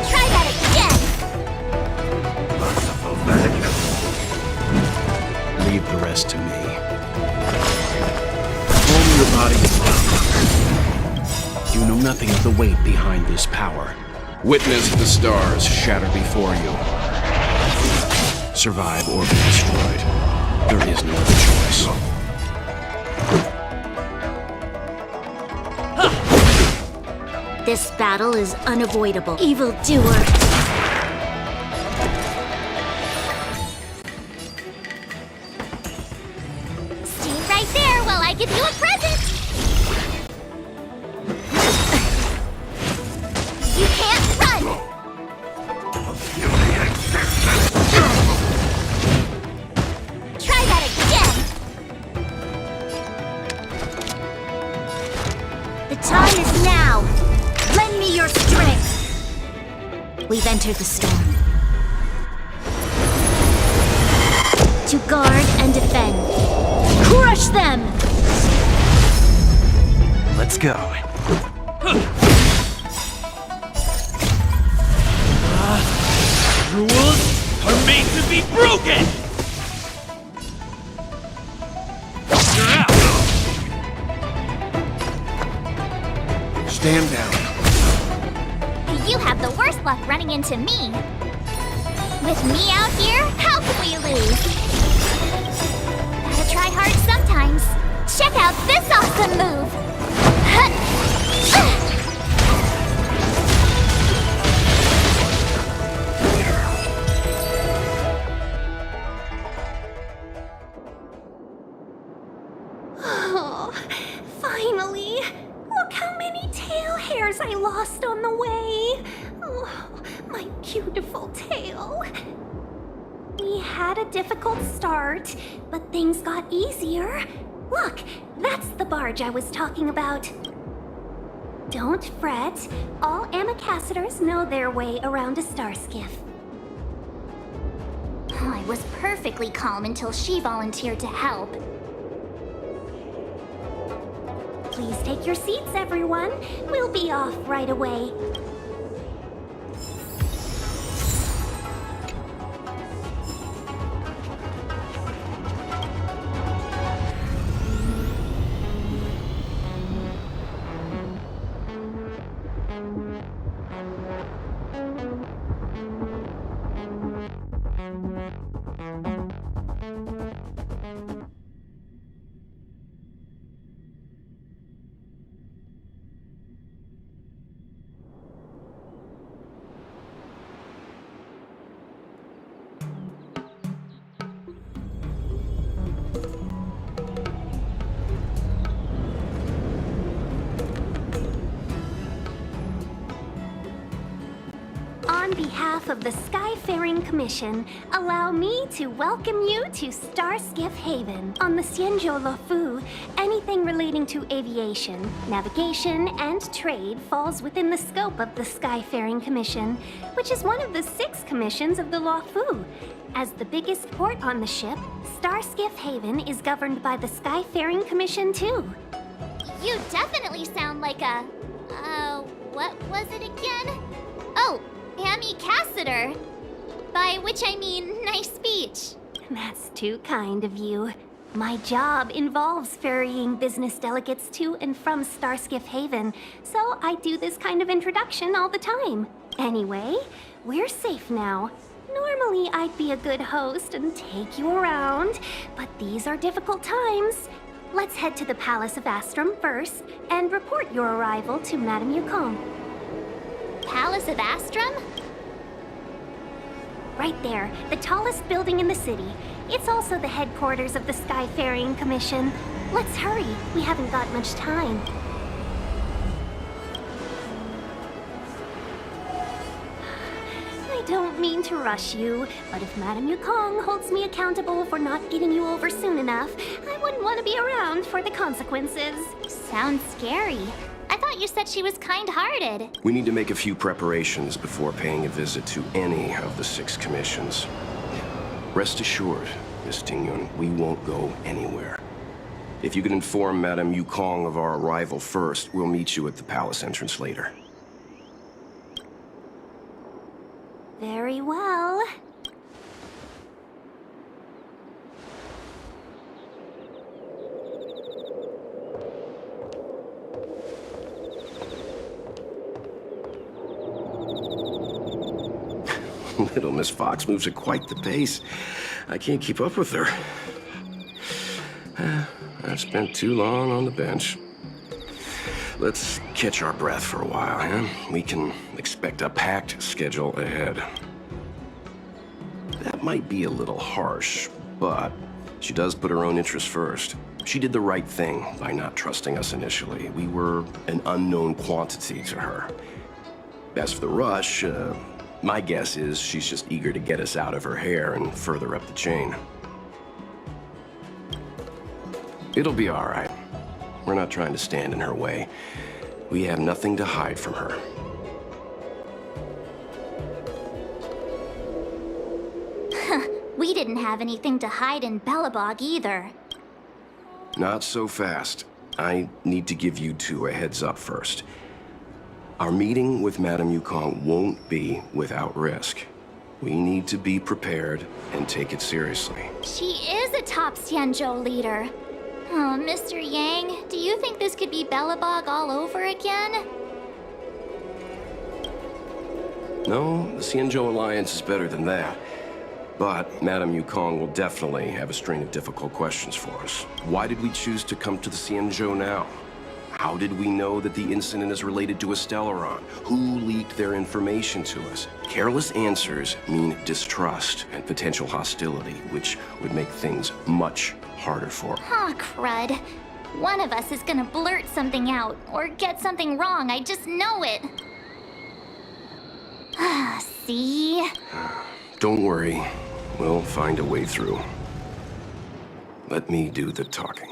[SPEAKER 7] Try that again!
[SPEAKER 16] Leave the rest to me. Calm your body and mind. You know nothing of the weight behind this power.
[SPEAKER 10] Witness the stars shatter before you. Survive or be destroyed. There is no other choice.
[SPEAKER 4] This battle is unavoidable. Evildoer.
[SPEAKER 7] Stay right there while I give you a present! You can't run! Try that again!
[SPEAKER 4] The time is now. Lend me your strength. We've entered the storm. To guard and defend. Crush them!
[SPEAKER 12] Let's go.
[SPEAKER 15] Rules are made to be broken! You're out!
[SPEAKER 10] Stand down.
[SPEAKER 7] You have the worst luck running into me. With me out here, how can we lose? Gotta try hard sometimes. Check out this awesome move!
[SPEAKER 14] Oh, finally! Look how many tail hairs I lost on the way! Oh, my beautiful tail. We had a difficult start, but things got easier. Look, that's the barge I was talking about. Don't fret. All ambassadors know their way around a star skiff.
[SPEAKER 7] I was perfectly calm until she volunteered to help.
[SPEAKER 14] Please take your seats, everyone. We'll be off right away. On behalf of the Skyfaring Commission, allow me to welcome you to Starskiff Haven. On the Xianzhou Luofu, anything relating to aviation, navigation, and trade falls within the scope of the Skyfaring Commission, which is one of the 6 commissions of the Luofu. As the biggest port on the ship, Starskiff Haven is governed by the Skyfaring Commission too.
[SPEAKER 7] You definitely sound like a... what was it again? Oh, ambassador. By which I mean nice speech.
[SPEAKER 14] That's too kind of you. My job involves ferrying business delegates to and from Starskiff Haven, so I do this kind of introduction all the time. Anyway, we're safe now. Normally, I'd be a good host and take you around, but these are difficult times. Let's head to the Palace of Astrum first and report your arrival to Madame Yukong.
[SPEAKER 7] Palace of Astrum?
[SPEAKER 14] Right there, the tallest building in the city. It's also the headquarters of the Skyfaring Commission. Let's hurry, we haven't got much time. I don't mean to rush you, but if Madame Yukong holds me accountable for not getting you over soon enough, I wouldn't want to be around for the consequences.
[SPEAKER 7] Sounds scary. I thought you said she was kind-hearted.
[SPEAKER 10] We need to make a few preparations before paying a visit to any of the 6 commissions. Rest assured, Miss Tingyun, we won't go anywhere. If you can inform Madame Yukong of our arrival first, we'll meet you at the palace entrance later.
[SPEAKER 14] Very well.
[SPEAKER 10] Little Miss Fox moves at quite the pace. I can't keep up with her. I've spent too long on the bench. Let's catch our breath for a while, huh? We can expect a packed schedule ahead. That might be a little harsh, but she does put her own interests first. She did the right thing by not trusting us initially. We were an unknown quantity to her. As for the rush, my guess is she's just eager to get us out of her hair and further up the chain. It'll be all right. We're not trying to stand in her way. We have nothing to hide from her.
[SPEAKER 7] We didn't have anything to hide in Bellabog either.
[SPEAKER 10] Not so fast. I need to give you 2 a heads up first. Our meeting with Madame Yukong won't be without risk. We need to be prepared and take it seriously.
[SPEAKER 7] She is a top Xianzhou leader. Oh, Mr. Yang, do you think this could be Bellabog all over again?
[SPEAKER 10] No, the Xianzhou Alliance is better than that. But Madame Yukong will definitely have a string of difficult questions for us. Why did we choose to come to the Xianzhou now? How did we know that the incident is related to a STELLARON? Who leaked their information to us? Careless answers mean distrust and potential hostility, which would make things much harder for us.
[SPEAKER 7] Aw, crud. One of us is gonna blurt something out, or get something wrong, I just know it. See?
[SPEAKER 10] Don't worry. We'll find a way through. Let me do the talking.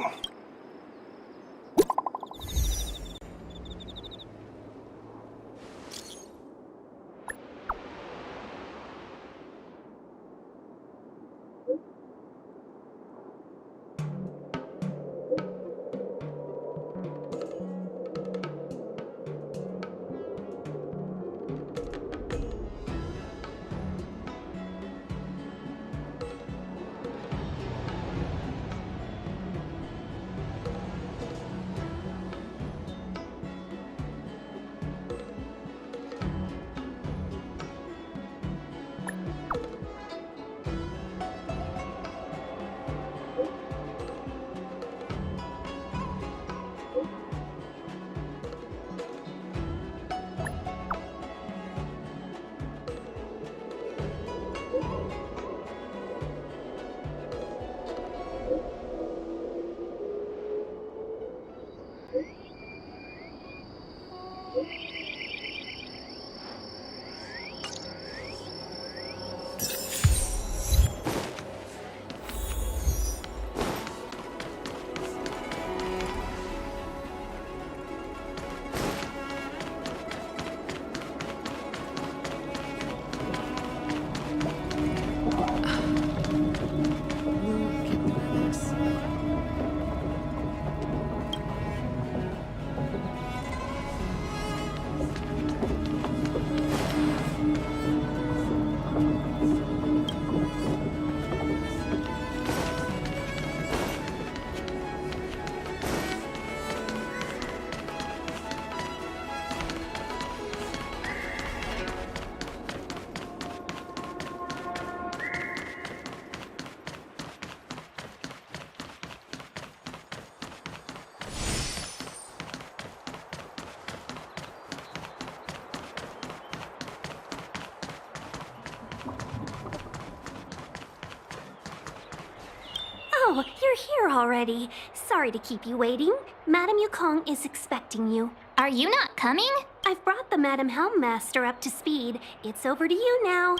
[SPEAKER 14] Oh, you're here already. Sorry to keep you waiting. Madame Yukong is expecting you.
[SPEAKER 7] Are you not coming?
[SPEAKER 14] I've brought the Madame Helmmaster up to speed. It's over to you now.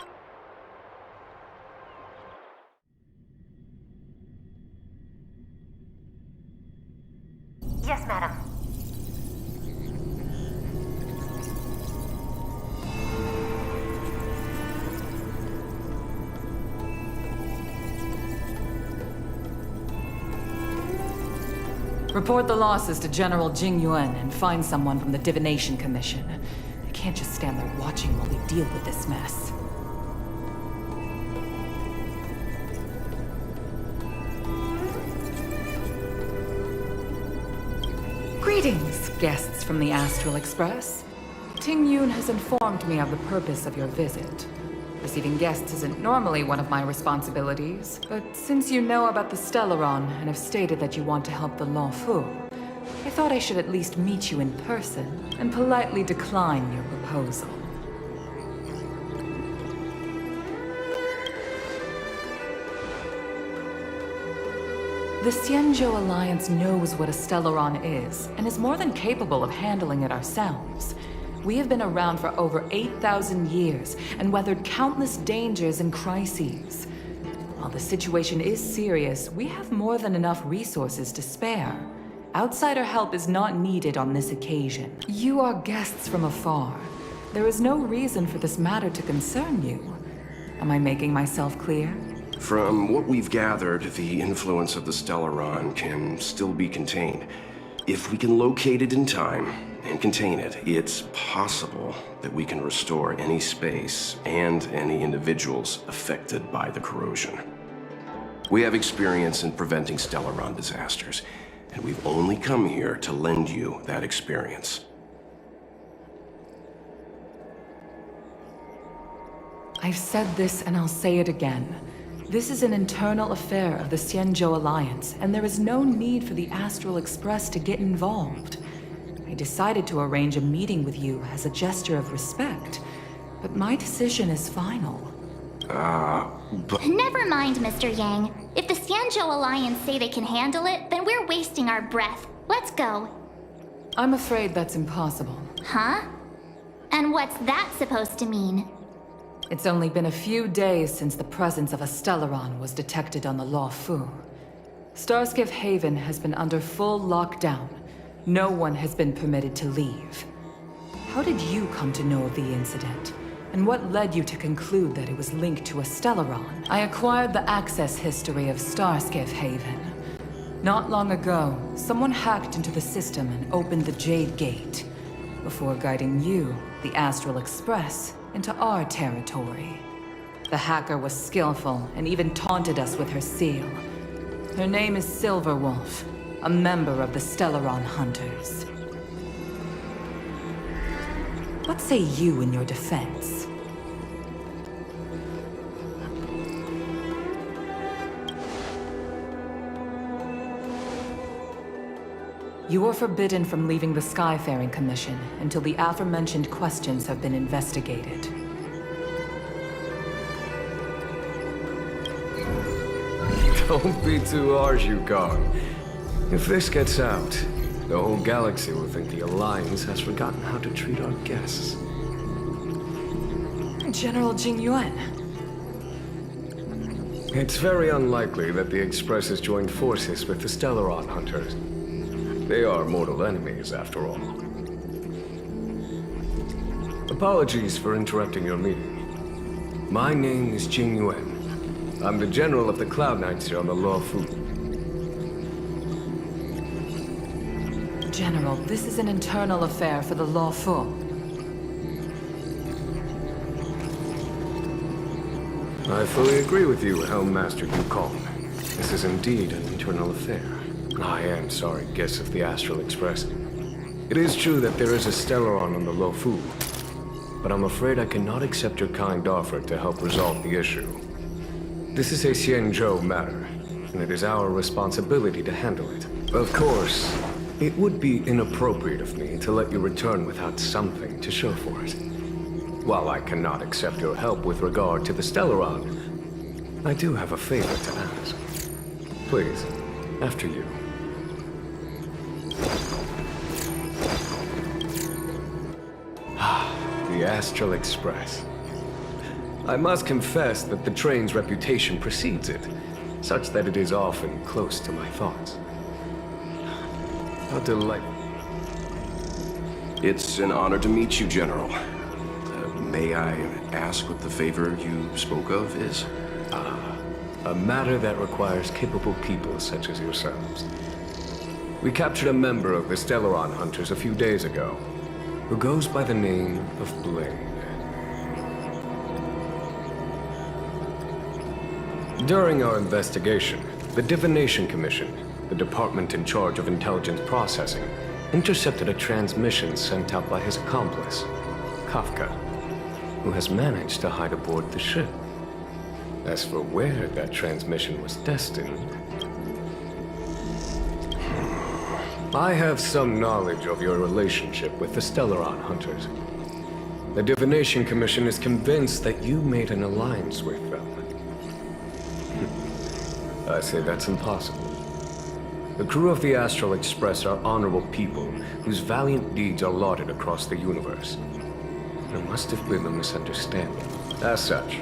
[SPEAKER 17] Yes, madam.
[SPEAKER 18] Report the losses to General Jing Yuan and find someone from the Divination Commission. I can't just stand there watching while we deal with this mess. Greetings, guests from the Astral Express. Ting Yun has informed me of the purpose of your visit. Receiving guests isn't normally one of my responsibilities, but since you know about the Stellaron and have stated that you want to help the Luofu, I thought I should at least meet you in person and politely decline your proposal. The Xianzhou Alliance knows what a Stellaron is, and is more than capable of handling it ourselves. We have been around for over 8,000 years, and weathered countless dangers and crises. While the situation is serious, we have more than enough resources to spare. Outsider help is not needed on this occasion. You are guests from afar. There is no reason for this matter to concern you. Am I making myself clear?
[SPEAKER 10] From what we've gathered, the influence of the Stellaron can still be contained. If we can locate it in time and contain it, it's possible that we can restore any space and any individuals affected by the corrosion. We have experience in preventing Stellaron disasters, and we've only come here to lend you that experience.
[SPEAKER 18] I've said this and I'll say it again. This is an internal affair of the Xianzhou Alliance, and there is no need for the Astral Express to get involved. I decided to arrange a meeting with you as a gesture of respect, but my decision is final.
[SPEAKER 10] But...
[SPEAKER 7] Never mind, Mr. Yang. If the Xianzhou Alliance say they can handle it, then we're wasting our breath. Let's go.
[SPEAKER 18] I'm afraid that's impossible.
[SPEAKER 7] Huh? And what's that supposed to mean?
[SPEAKER 18] It's only been a few days since the presence of a Stellaron was detected on the Lawfu. Starskiff Haven has been under full lockdown. No one has been permitted to leave. How did you come to know of the incident? And what led you to conclude that it was linked to a Stellaron? I acquired the access history of Starskiff Haven. Not long ago, someone hacked into the system and opened the Jade Gate, before guiding you, the Astral Express, into our territory. The hacker was skillful and even taunted us with her seal. Her name is Silverwolf, a member of the Stellaron Hunters. What say you in your defense? You are forbidden from leaving the Skyfaring Commission until the aforementioned questions have been investigated.
[SPEAKER 3] Don't be too harsh, Yukon. If this gets out, the whole galaxy will think the Alliance has forgotten how to treat our guests.
[SPEAKER 18] General Jing Yuan.
[SPEAKER 3] It's very unlikely that the Express has joined forces with the Stellaron Hunters. They are mortal enemies, after all. Apologies for interrupting your meeting. My name is Jing Yuan. I'm the General of the Cloud Knights here on the Lawfu.
[SPEAKER 18] General, this is an internal affair for the Lawfu.
[SPEAKER 3] I fully agree with you, Helm Master Yukon. This is indeed an internal affair. I am sorry, guests of the Astral Express. It is true that there is a Stellaron on the Lawfu, but I'm afraid I cannot accept your kind offer to help resolve the issue. This is a Xianzhou matter, and it is our responsibility to handle it. Of course, it would be inappropriate of me to let you return without something to show for it. While I cannot accept your help with regard to the Stellaron, I do have a favor to ask. Please, after you. The Astral Express. I must confess that the train's reputation precedes it, such that it is often close to my thoughts. How delightful.
[SPEAKER 10] It's an honor to meet you, General. May I ask what the favor you spoke of is?
[SPEAKER 3] A matter that requires capable people such as yourselves. We captured a member of the Stellaron Hunters a few days ago, who goes by the name of Blade. During our investigation, the Divination Commission, the department in charge of intelligence processing, intercepted a transmission sent out by his accomplice, Kafka, who has managed to hide aboard the ship. As for where that transmission was destined, I have some knowledge of your relationship with the Stellaron Hunters. The Divination Commission is convinced that you made an alliance with them. I say that's impossible. The crew of the Astral Express are honorable people whose valiant deeds are lauded across the universe. There must have been a misunderstanding. As such,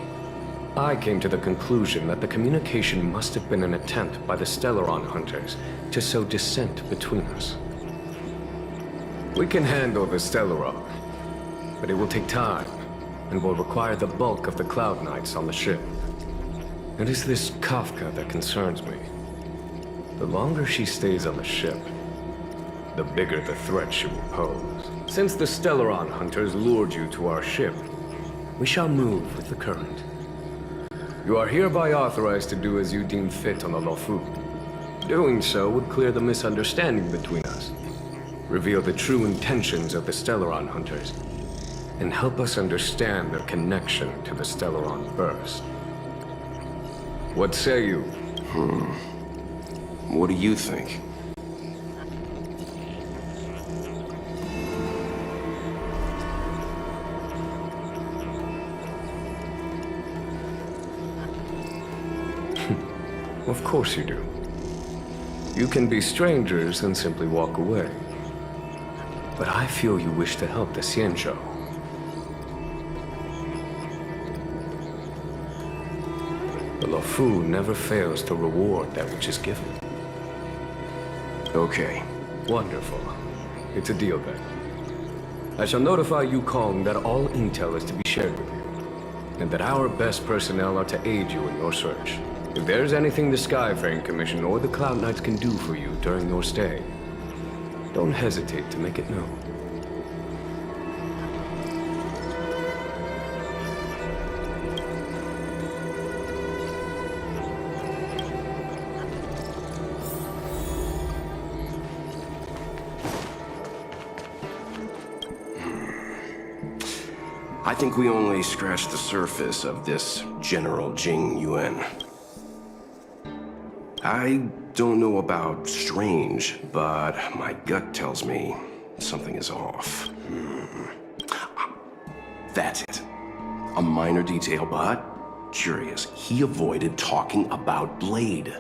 [SPEAKER 3] I came to the conclusion that the communication must have been an attempt by the Stellaron Hunters to sow dissent between us. We can handle the Stellaron, but it will take time and will require the bulk of the Cloud Knights on the ship. It is this Kafka that concerns me. The longer she stays on the ship, the bigger the threat she will pose. Since the Stellaron Hunters lured you to our ship, we shall move with the current. You are hereby authorized to do as you deem fit on the Lawfu. Doing so would clear the misunderstanding between us, reveal the true intentions of the Stellaron Hunters, and help us understand their connection to the Stellaron Burst. What say you?
[SPEAKER 10] What do you think?
[SPEAKER 3] Of course you do. You can be strangers and simply walk away. But I feel you wish to help the Xianzhou. The Lofu never fails to reward that which is given.
[SPEAKER 10] Okay.
[SPEAKER 3] Wonderful. It's a deal then. I shall notify Yukong that all intel is to be shared with you, and that our best personnel are to aid you in your search. If there's anything the Skyfaring Commission or the Cloud Knights can do for you during your stay, don't hesitate to make it known.
[SPEAKER 10] I think we only scratched the surface of this General Jing Yuan. I don't know about strange, but my gut tells me something is off. That's it. A minor detail, but curious. He avoided talking about Blade.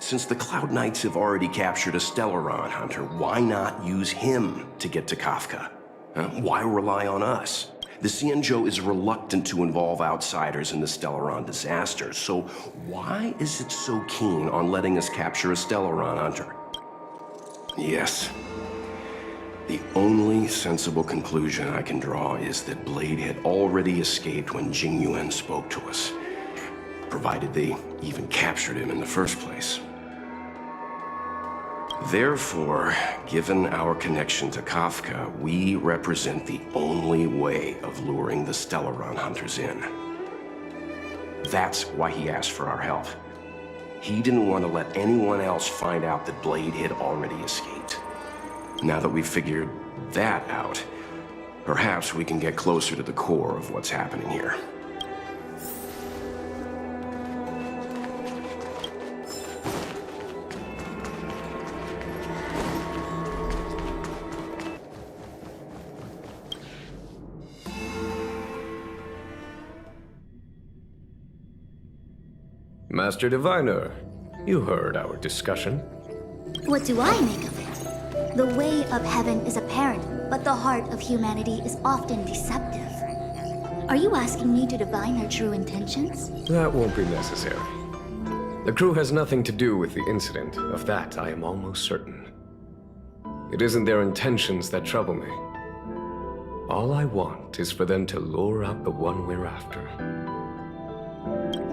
[SPEAKER 10] Since the Cloud Knights have already captured a Stellaron hunter, why not use him to get to Kafka? Why rely on us? The Xianzhou is reluctant to involve outsiders in the Stellaron disaster, so why is it so keen on letting us capture a Stellaron hunter? Yes. The only sensible conclusion I can draw is that Blade had already escaped when Jing Yuan spoke to us, provided they even captured him in the first place. Therefore, given our connection to Kafka, we represent the only way of luring the Stellaron hunters in. That's why he asked for our help. He didn't want to let anyone else find out that Blade had already escaped. Now that we've figured that out, perhaps we can get closer to the core of what's happening here.
[SPEAKER 3] Master Diviner, you heard our discussion.
[SPEAKER 4] What do I make of it? The way of heaven is apparent, but the heart of humanity is often deceptive. Are you asking me to divine their true intentions?
[SPEAKER 3] That won't be necessary. The crew has nothing to do with the incident. Of that, I am almost certain. It isn't their intentions that trouble me. All I want is for them to lure out the one we're after.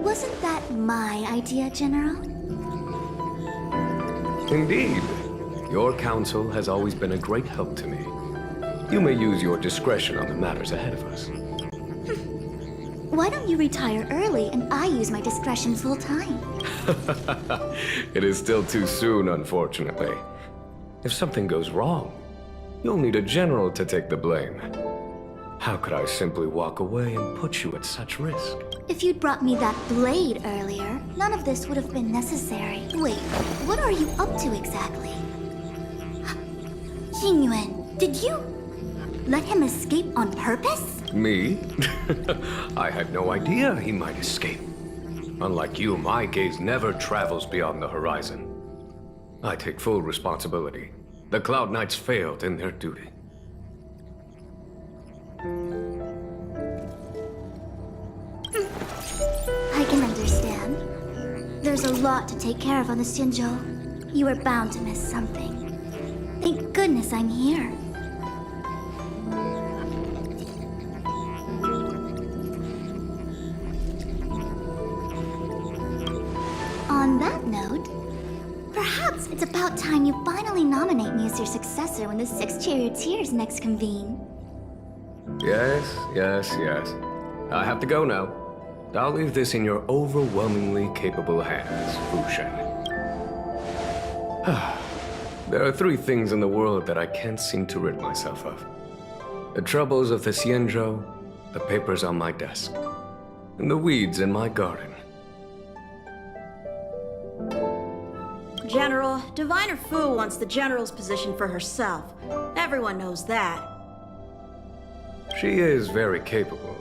[SPEAKER 4] Wasn't that my idea, General?
[SPEAKER 3] Indeed. Your counsel has always been a great help to me. You may use your discretion on the matters ahead of us.
[SPEAKER 4] Why don't you retire early and I use my discretion full time?
[SPEAKER 3] It is still too soon, unfortunately. If something goes wrong, you'll need a general to take the blame. How could I simply walk away and put you at such risk?
[SPEAKER 4] If you'd brought me that blade earlier, none of this would have been necessary. Wait, what are you up to exactly? Xingyuan, did you let him escape on purpose?
[SPEAKER 3] Me? I had no idea he might escape. Unlike you, my gaze never travels beyond the horizon. I take full responsibility. The Cloud Knights failed in their duty.
[SPEAKER 4] I can understand. There's a lot to take care of on the Xinzhou. You are bound to miss something. Thank goodness I'm here. On that note, perhaps it's about time you finally nominate me as your successor when the Six Charioteers next convene.
[SPEAKER 3] Yes. I have to go now. I'll leave this in your overwhelmingly capable hands, Fu Shen. There are 3 things in the world that I can't seem to rid myself of. The troubles of the Xianzhou, the papers on my desk, and the weeds in my garden.
[SPEAKER 1] General, Diviner Fu wants the General's position for herself. Everyone knows that.
[SPEAKER 3] She is very capable,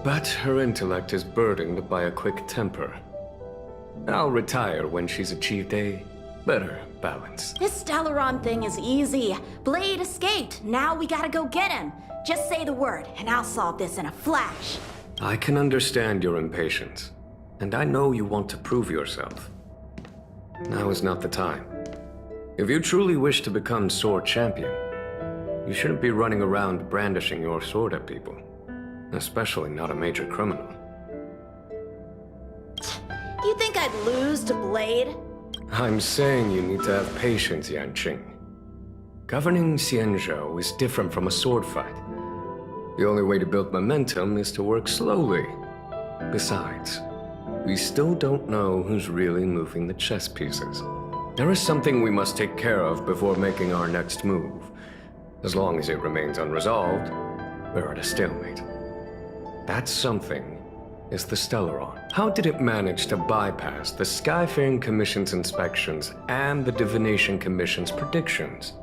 [SPEAKER 3] but her intellect is burdened by a quick temper. I'll retire when she's achieved a better balance.
[SPEAKER 1] This Stellaron thing is easy. Blade escaped. Now we gotta go get him. Just say the word, and I'll solve this in a flash.
[SPEAKER 3] I can understand your impatience, and I know you want to prove yourself. Now is not the time. If you truly wish to become sword champion, you shouldn't be running around brandishing your sword at people, especially not a major criminal.
[SPEAKER 1] You think I'd lose to Blade?
[SPEAKER 3] I'm saying you need to have patience, Yanqing. Governing Xianzhou is different from a sword fight. The only way to build momentum is to work slowly. Besides, we still don't know who's really moving the chess pieces. There is something we must take care of before making our next move. As long as it remains unresolved, we're at a stalemate. That something is the Stellaron. How did it manage to bypass the Skyfaring Commission's inspections and the Divination Commission's predictions?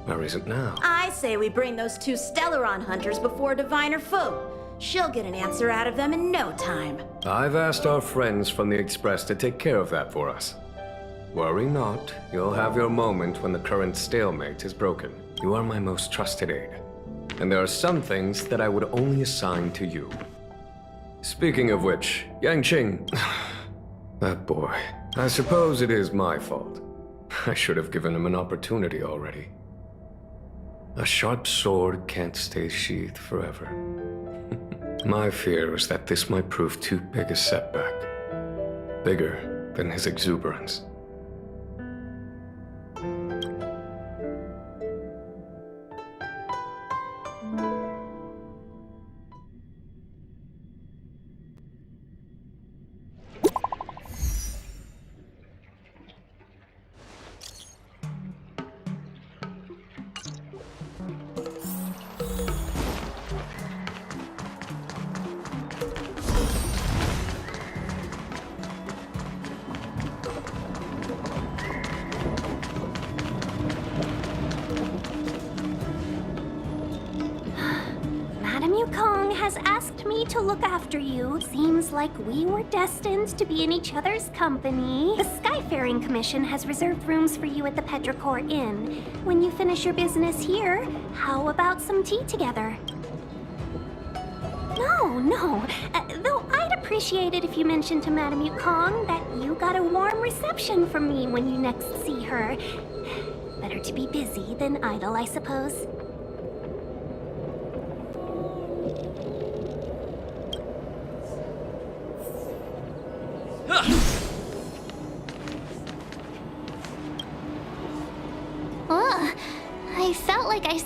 [SPEAKER 3] Where is it now?
[SPEAKER 1] I say we bring those 2 Stellaron hunters before Diviner Fu. She'll get an answer out of them in no time.
[SPEAKER 3] I've asked our friends from the Express to take care of that for us. Worry not, you'll have your moment when the current stalemate is broken. You are my most trusted aide, and there are some things that I would only assign to you. Speaking of which, Yanqing, that boy, I suppose it is my fault. I should have given him an opportunity already. A sharp sword can't stay sheathed forever. My fear is that this might prove too big a setback. Bigger than his exuberance.
[SPEAKER 14] has asked me to look after you. Seems like we were destined to be in each other's company. The Skyfaring Commission has reserved rooms for you at the Petrichor Inn. When you finish your business here, how about some tea together? No. Though I'd appreciate it if you mentioned to Madame Yukong that you got a warm reception from me when you next see her. Better to be busy than idle, I suppose.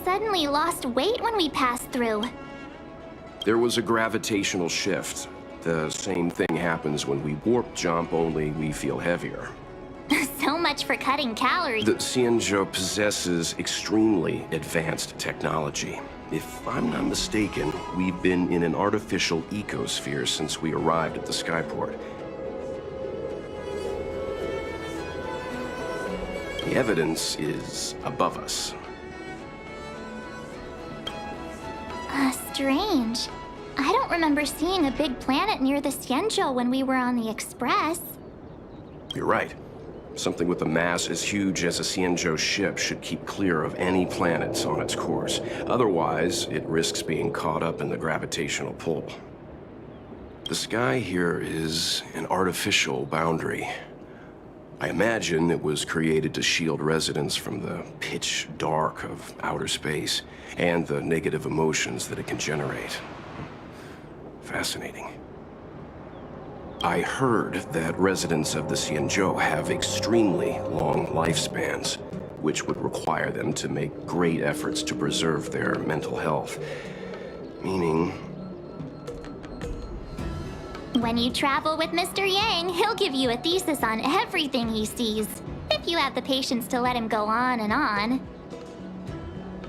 [SPEAKER 7] suddenly lost weight when we passed through.
[SPEAKER 10] There was a gravitational shift. The same thing happens when we warp jump, only we feel heavier.
[SPEAKER 7] So much for cutting calories.
[SPEAKER 10] The Xianzhou possesses extremely advanced technology. If I'm not mistaken, we've been in an artificial ecosphere since we arrived at the skyport. The evidence is above us.
[SPEAKER 7] Strange. I don't remember seeing a big planet near the Xianzhou when we were on the Express.
[SPEAKER 10] You're right. Something with a mass as huge as a Xianzhou ship should keep clear of any planets on its course. Otherwise, it risks being caught up in the gravitational pull. The sky here is an artificial boundary. I imagine it was created to shield residents from the pitch dark of outer space and the negative emotions that it can generate. Fascinating. I heard that residents of the Xianzhou have extremely long lifespans, which would require them to make great efforts to preserve their mental health. Meaning...
[SPEAKER 7] When you travel with Mr. Yang, he'll give you a thesis on everything he sees, if you have the patience to let him go on and on.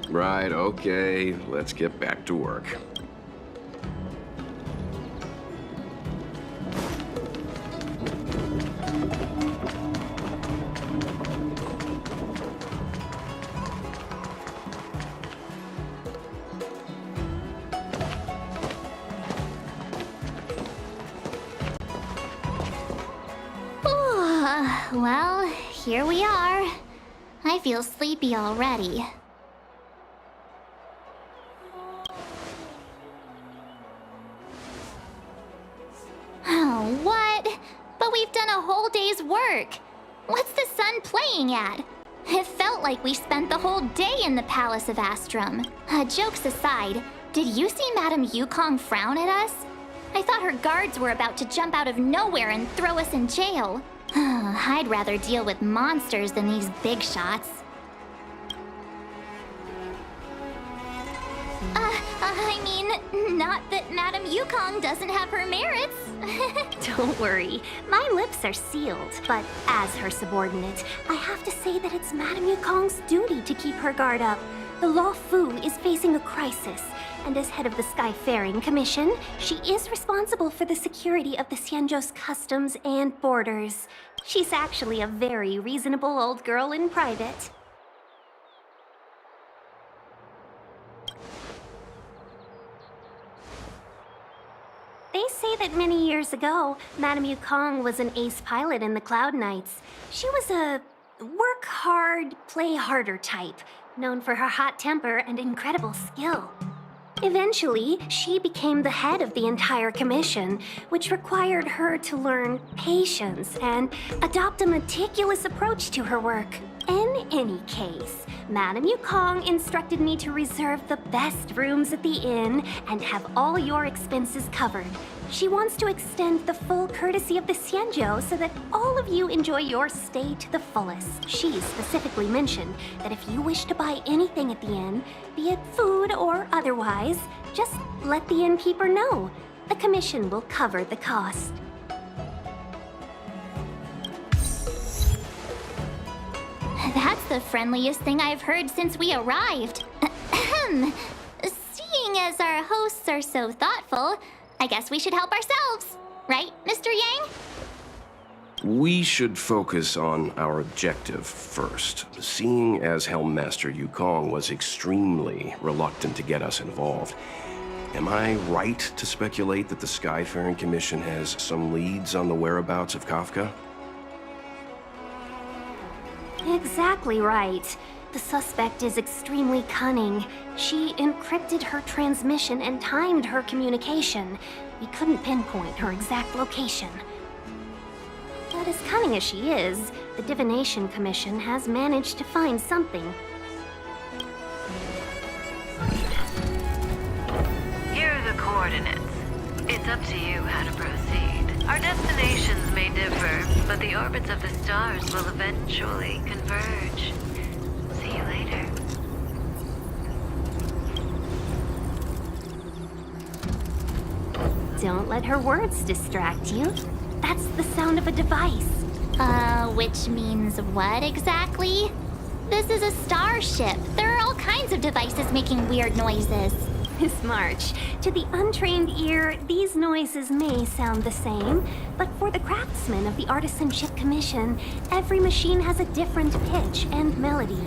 [SPEAKER 10] Right, okay, let's get back to work.
[SPEAKER 7] Well, here we are. I feel sleepy already. Oh, what? But we've done a whole day's work. What's the sun playing at? It felt like we spent the whole day in the Palace of Astrum. Jokes aside, did you see Madame Yukong frown at us? I thought her guards were about to jump out of nowhere and throw us in jail. I'd rather deal with monsters than these big shots. I mean, not that Madame Yukong doesn't have her merits.
[SPEAKER 14] Don't worry, my lips are sealed. But as her subordinate, I have to say that it's Madame Yukong's duty to keep her guard up. The Law Fu is facing a crisis, and as head of the Skyfaring Commission, she is responsible for the security of the Xianzhou's customs and borders. She's actually a very reasonable old girl in private. They say that many years ago, Madame Yukong was an ace pilot in the Cloud Knights. She was a work hard, play harder type, known for her hot temper and incredible skill. Eventually, she became the head of the entire commission, which required her to learn patience and adopt a meticulous approach to her work. In any case, Madame Yukong instructed me to reserve the best rooms at the inn and have all your expenses covered. She wants to extend the full courtesy of the Xianzhou so that all of you enjoy your stay to the fullest. She specifically mentioned that if you wish to buy anything at the inn, be it food or otherwise, just let the innkeeper know. The commission will cover the cost.
[SPEAKER 7] That's the friendliest thing I've heard since we arrived. Seeing as our hosts are so thoughtful, I guess we should help ourselves. Right, Mr. Yang?
[SPEAKER 10] We should focus on our objective first. Seeing as Helmmaster Yukong was extremely reluctant to get us involved, am I right to speculate that the Skyfaring Commission has some leads on the whereabouts of Kafka?
[SPEAKER 14] Exactly right. The suspect is extremely cunning. She encrypted her transmission and timed her communication. We couldn't pinpoint her exact location. But as cunning as she is, the Divination Commission has managed to find something.
[SPEAKER 11] Here are the coordinates. It's up to you how to proceed. Our destinations may differ, but the orbits of the stars will eventually converge. See you later.
[SPEAKER 14] Don't let her words distract you. That's the sound of a device.
[SPEAKER 7] Which means what exactly? This is a starship. There are all kinds of devices making weird noises.
[SPEAKER 14] Miss March, to the untrained ear, these noises may sound the same, but for the craftsmen of the Artisanship Commission, every machine has a different pitch and melody.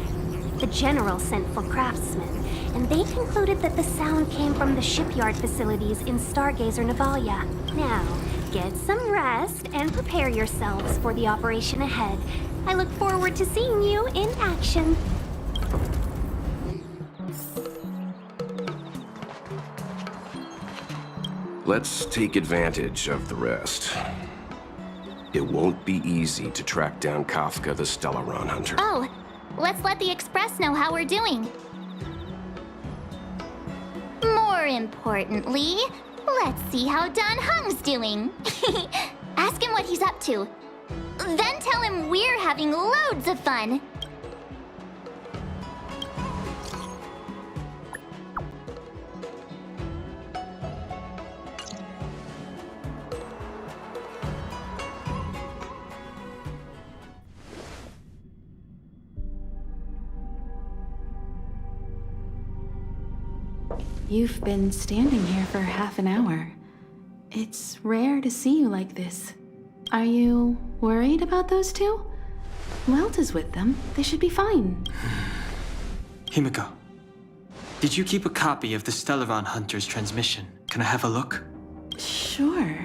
[SPEAKER 14] The General sent for craftsmen, and they concluded that the sound came from the shipyard facilities in Stargazer Navalia. Now, get some rest and prepare yourselves for the operation ahead. I look forward to seeing you in action.
[SPEAKER 10] Let's take advantage of the rest. It won't be easy to track down Kafka the Stellaron Hunter.
[SPEAKER 7] Oh, let's let the Express know how we're doing. More importantly, let's see how Dan Heng's doing. Ask him what he's up to. Then tell him we're having loads of fun.
[SPEAKER 8] You've been standing here for half an hour. It's rare to see you like this. Are you worried about those two? Welt is with them. They should be fine.
[SPEAKER 6] Himiko, did you keep a copy of the Stellaron Hunter's transmission? Can I have a look?
[SPEAKER 8] Sure.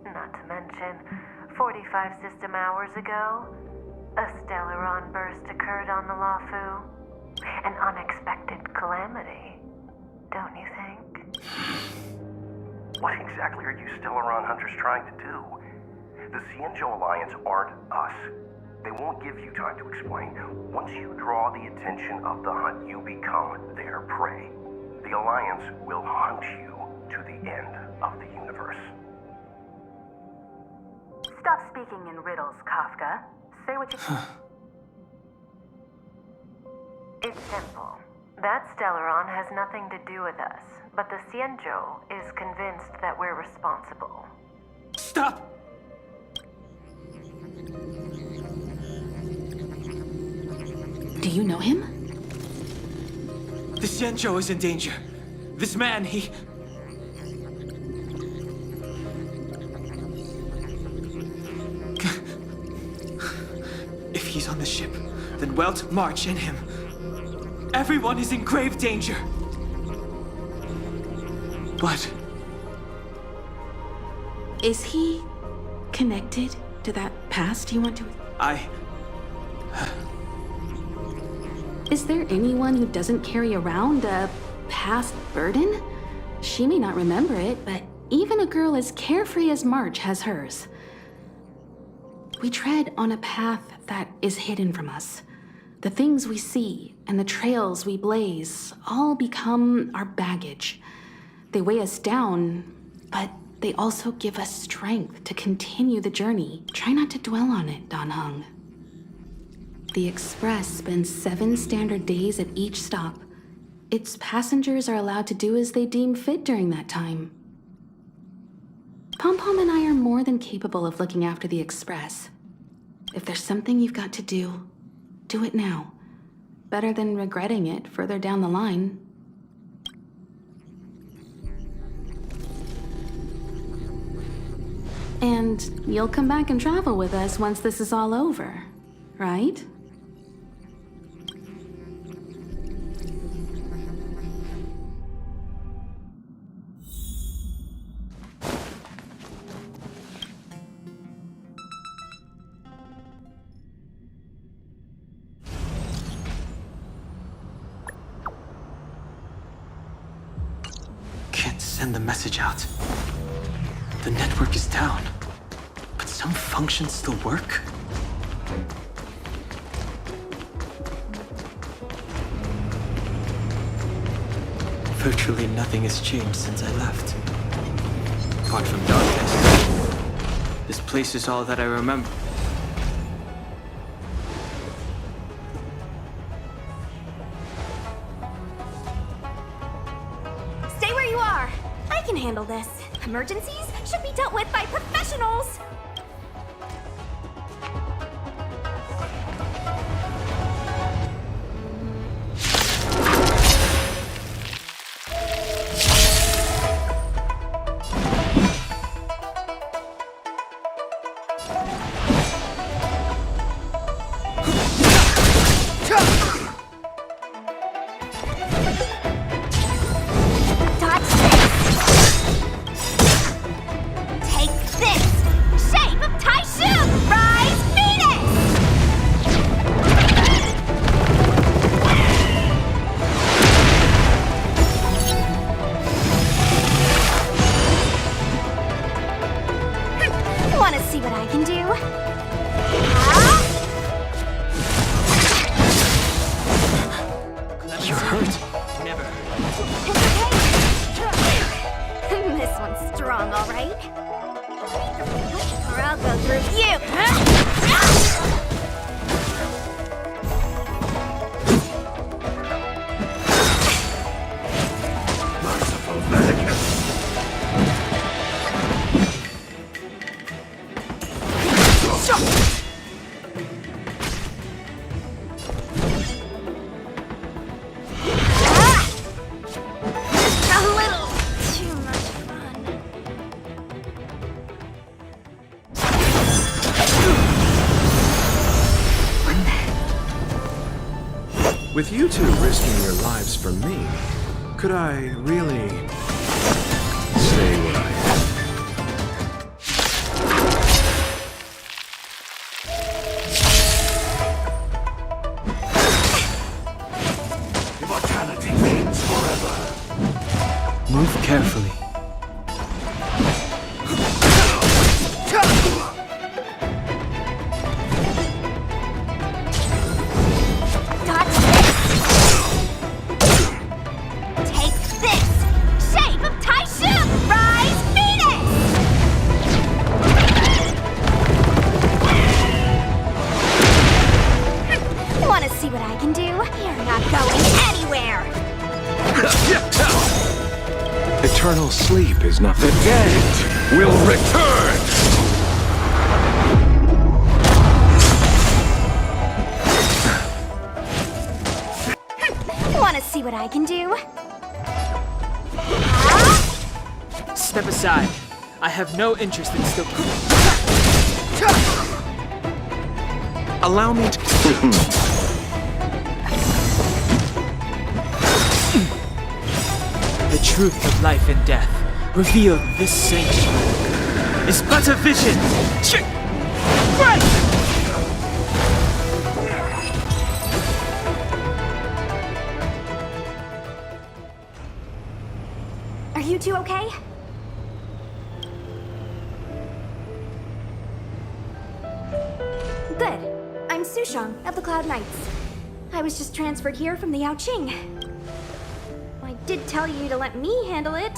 [SPEAKER 11] Not to mention, 45 system hours ago, a Stellaron burst occurred on the Lafu. An unexpected calamity, don't you think?
[SPEAKER 10] What exactly are you Stellaron Hunters trying to do? The Xianzhou Alliance aren't us. They won't give you time to explain. Once you draw the attention of the hunt, you become their prey. The Alliance will hunt you to the end of the universe.
[SPEAKER 19] Stop speaking in riddles, Kafka. Say what you...
[SPEAKER 11] It's simple. That Stellaron has nothing to do with us, but the Xianzhou is convinced that we're responsible.
[SPEAKER 6] Stop!
[SPEAKER 8] Do you know him?
[SPEAKER 6] The Xianzhou is in danger. This man, he... If he's on the ship, then Welt, March, and him. Everyone is in grave danger. What?
[SPEAKER 8] Is he connected to that past you want to... Is there anyone who doesn't carry around a past burden? She may not remember it, but even a girl as carefree as March has hers. We tread on a path that is hidden from us. The things we see and the trails we blaze all become our baggage. They weigh us down, but they also give us strength to continue the journey. Try not to dwell on it, Dan Heng. The Express spends 7 standard days at each stop. Its passengers are allowed to do as they deem fit during that time. Pom Pom and I are more than capable of looking after the Express. If there's something you've got to do, do it now. Better than regretting it further down the line. And you'll come back and travel with us once this is all over, right?
[SPEAKER 6] Send the message out. The network is down, but some functions still work. Virtually nothing has changed since I left. Apart from darkness. This place is all that I remember.
[SPEAKER 19] Stay
[SPEAKER 14] can handle this. Emergencies should be dealt with by professionals!
[SPEAKER 16] With you two risking your lives for me, could I really say what I am?
[SPEAKER 15] Immortality reigns forever.
[SPEAKER 6] Move carefully.
[SPEAKER 16] Eternal sleep is not the dead will return!
[SPEAKER 14] Wanna see what I can do?
[SPEAKER 6] Step aside. I have no interest in still.
[SPEAKER 16] Allow me to...
[SPEAKER 6] The truth of life and death, revealed in this sanctuary, is but a vision. Right!
[SPEAKER 14] Are you two okay? Good. I'm Sushang of the Cloud Knights. I was just transferred here from the Yaoqing. I did tell you to let me handle it.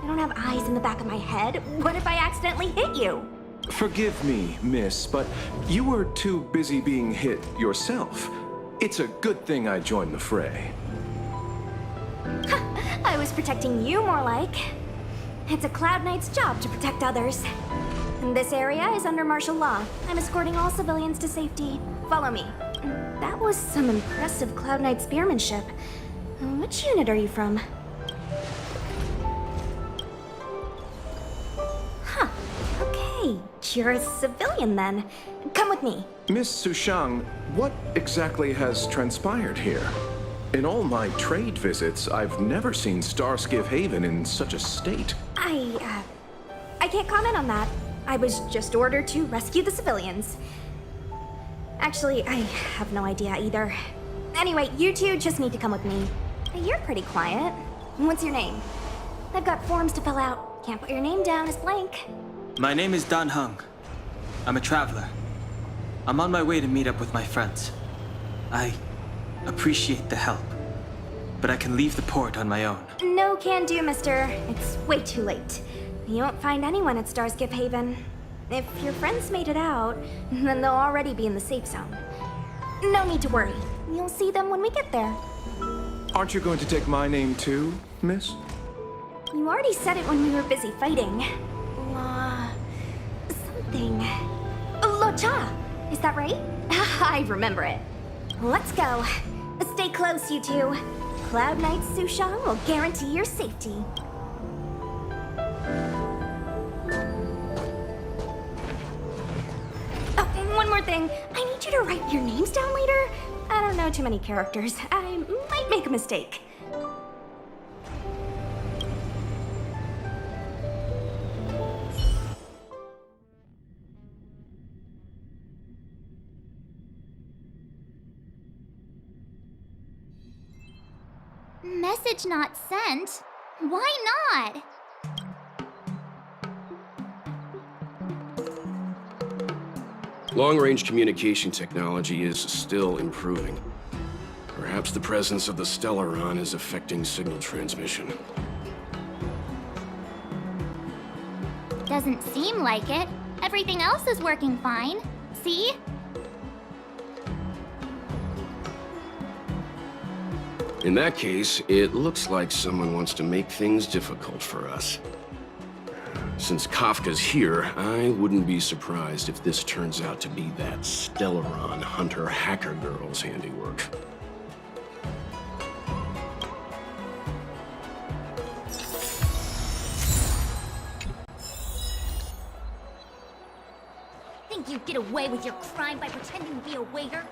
[SPEAKER 14] I don't have eyes in the back of my head. What if I accidentally hit you?
[SPEAKER 16] Forgive me, miss, but you were too busy being hit yourself. It's a good thing I joined the fray.
[SPEAKER 14] I was protecting you more like. It's a Cloud Knight's job to protect others. And this area is under martial law. I'm escorting all civilians to safety. Follow me. That was some impressive Cloud Knight spearmanship. Which unit are you from? Huh. Okay. You're a civilian then. Come with me.
[SPEAKER 16] Miss Sushang, what exactly has transpired here? In all my trade visits, I've never seen Starskiff Haven in such a state.
[SPEAKER 14] I can't comment on that. I was just ordered to rescue the civilians. Actually, I have no idea either. Anyway, you two just need to come with me. You're pretty quiet. What's your name? I've got forms to fill out. Can't put your name down as blank.
[SPEAKER 6] My name is Dan Hung. I'm a traveler. I'm on my way to meet up with my friends. I appreciate the help, but I can leave the port on my own.
[SPEAKER 14] No can do, mister. It's way too late. You won't find anyone at Starskiff Haven. If your friends made it out, then they'll already be in the safe zone. No need to worry. You'll see them when we get there.
[SPEAKER 16] Aren't you going to take my name too, miss?
[SPEAKER 14] You already said it when we were busy fighting. Something. Locha! Is that right? I remember it. Let's go. Stay close, you two. Cloud Knight Sushan will guarantee your safety. Oh, one more thing. I need you to write your names down later. I don't know too many characters. I might make a mistake.
[SPEAKER 7] Message not sent? Why not?
[SPEAKER 10] Long-range communication technology is still improving. Perhaps the presence of the Stellaron is affecting signal transmission.
[SPEAKER 7] Doesn't seem like it. Everything else is working fine. See?
[SPEAKER 10] In that case, it looks like someone wants to make things difficult for us. Since Kafka's here, I wouldn't be surprised if this turns out to be that Stellaron hunter hacker girl's handiwork.
[SPEAKER 1] Think you'd get away with your crime by pretending to be a waiter?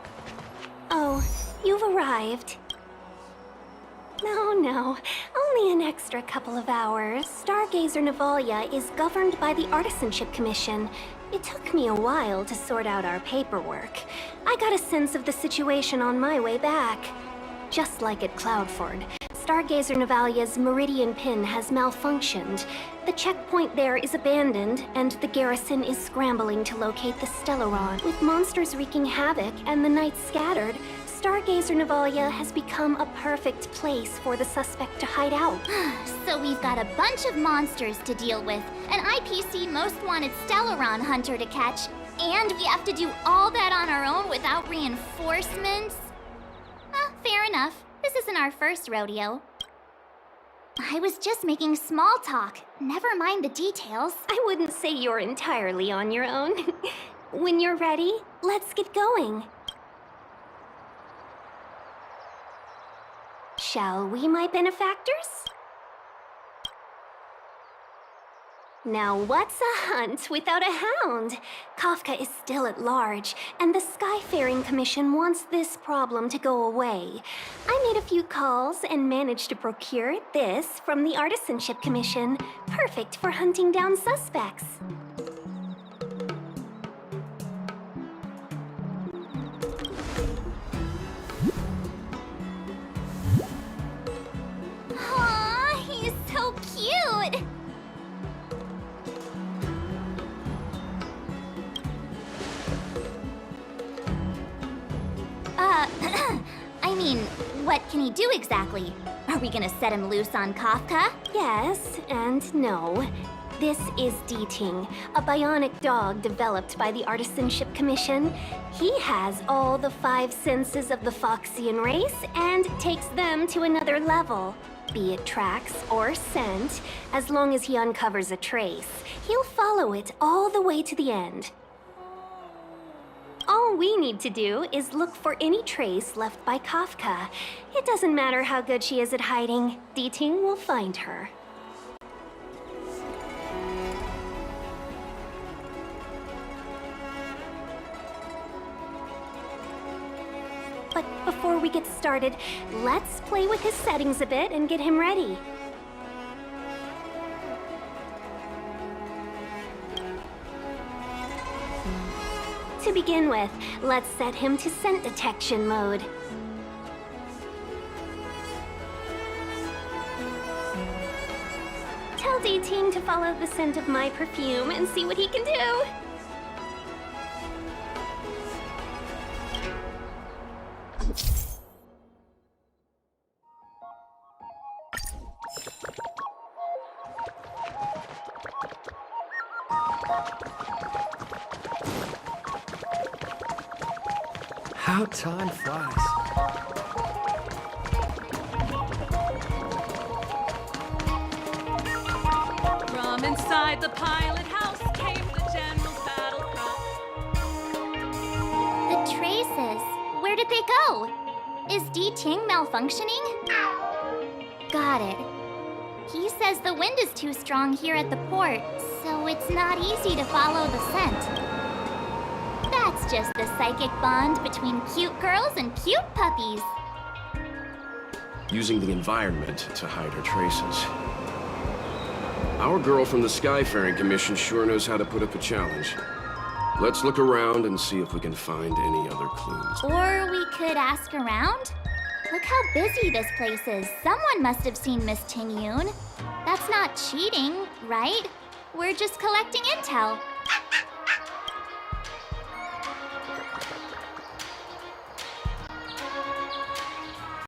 [SPEAKER 14] Oh, you've arrived. No, only an extra couple of hours. Stargazer Navalia is governed by the Artisanship Commission. It took me a while to sort out our paperwork. I got a sense of the situation on my way back. Just like at Cloudford, Stargazer Navalia's Meridian Pin has malfunctioned. The checkpoint there is abandoned, and the garrison is scrambling to locate the Stellaron. With monsters wreaking havoc and the night scattered, Stargazer Navalia has become a perfect place for the suspect to hide out.
[SPEAKER 7] So we've got a bunch of monsters to deal with, an IPC most wanted Stellaron hunter to catch, and we have to do all that on our own without reinforcements? Fair enough. This isn't our first rodeo. I was just making small talk. Never mind the details.
[SPEAKER 14] I wouldn't say you're entirely on your own. When you're ready, let's get going. Shall we, my benefactors? Now what's a hunt without a hound? Kafka is still at large, and the Skyfaring Commission wants this problem to go away. I made a few calls and managed to procure this from the Artisanship Commission. Perfect for hunting down suspects.
[SPEAKER 7] Aw, he's so cute! I mean, what can he do exactly? Are we gonna set him loose on Kafka?
[SPEAKER 14] Yes and no. This is D-Ting, a bionic dog developed by the Artisanship Commission. He has all the 5 senses of the Foxian race and takes them to another level. Be it tracks or scent, as long as he uncovers a trace, he'll follow it all the way to the end. All we need to do is look for any trace left by Kafka. It doesn't matter how good she is at hiding, D-Ting will find her. But before we get started, let's play with his settings a bit and get him ready. To begin with, let's set him to scent detection mode. Tell D-Ting to follow the scent of my perfume and see what he can do.
[SPEAKER 2] How time flies.
[SPEAKER 13] Inside the pilot house came the general's battle cry.
[SPEAKER 7] The traces. Where did they go? Is D Ting malfunctioning? Got it. He says the wind is too strong here at the port, so it's not easy to follow the scent. That's just the psychic bond between cute girls and cute puppies.
[SPEAKER 10] Using the environment to hide her traces. Our girl from the Skyfaring Commission sure knows how to put up a challenge. Let's look around and see if we can find any other clues.
[SPEAKER 7] Or we could ask around? Look how busy this place is. Someone must have seen Miss Ting Yoon. That's not cheating, right? We're just collecting intel.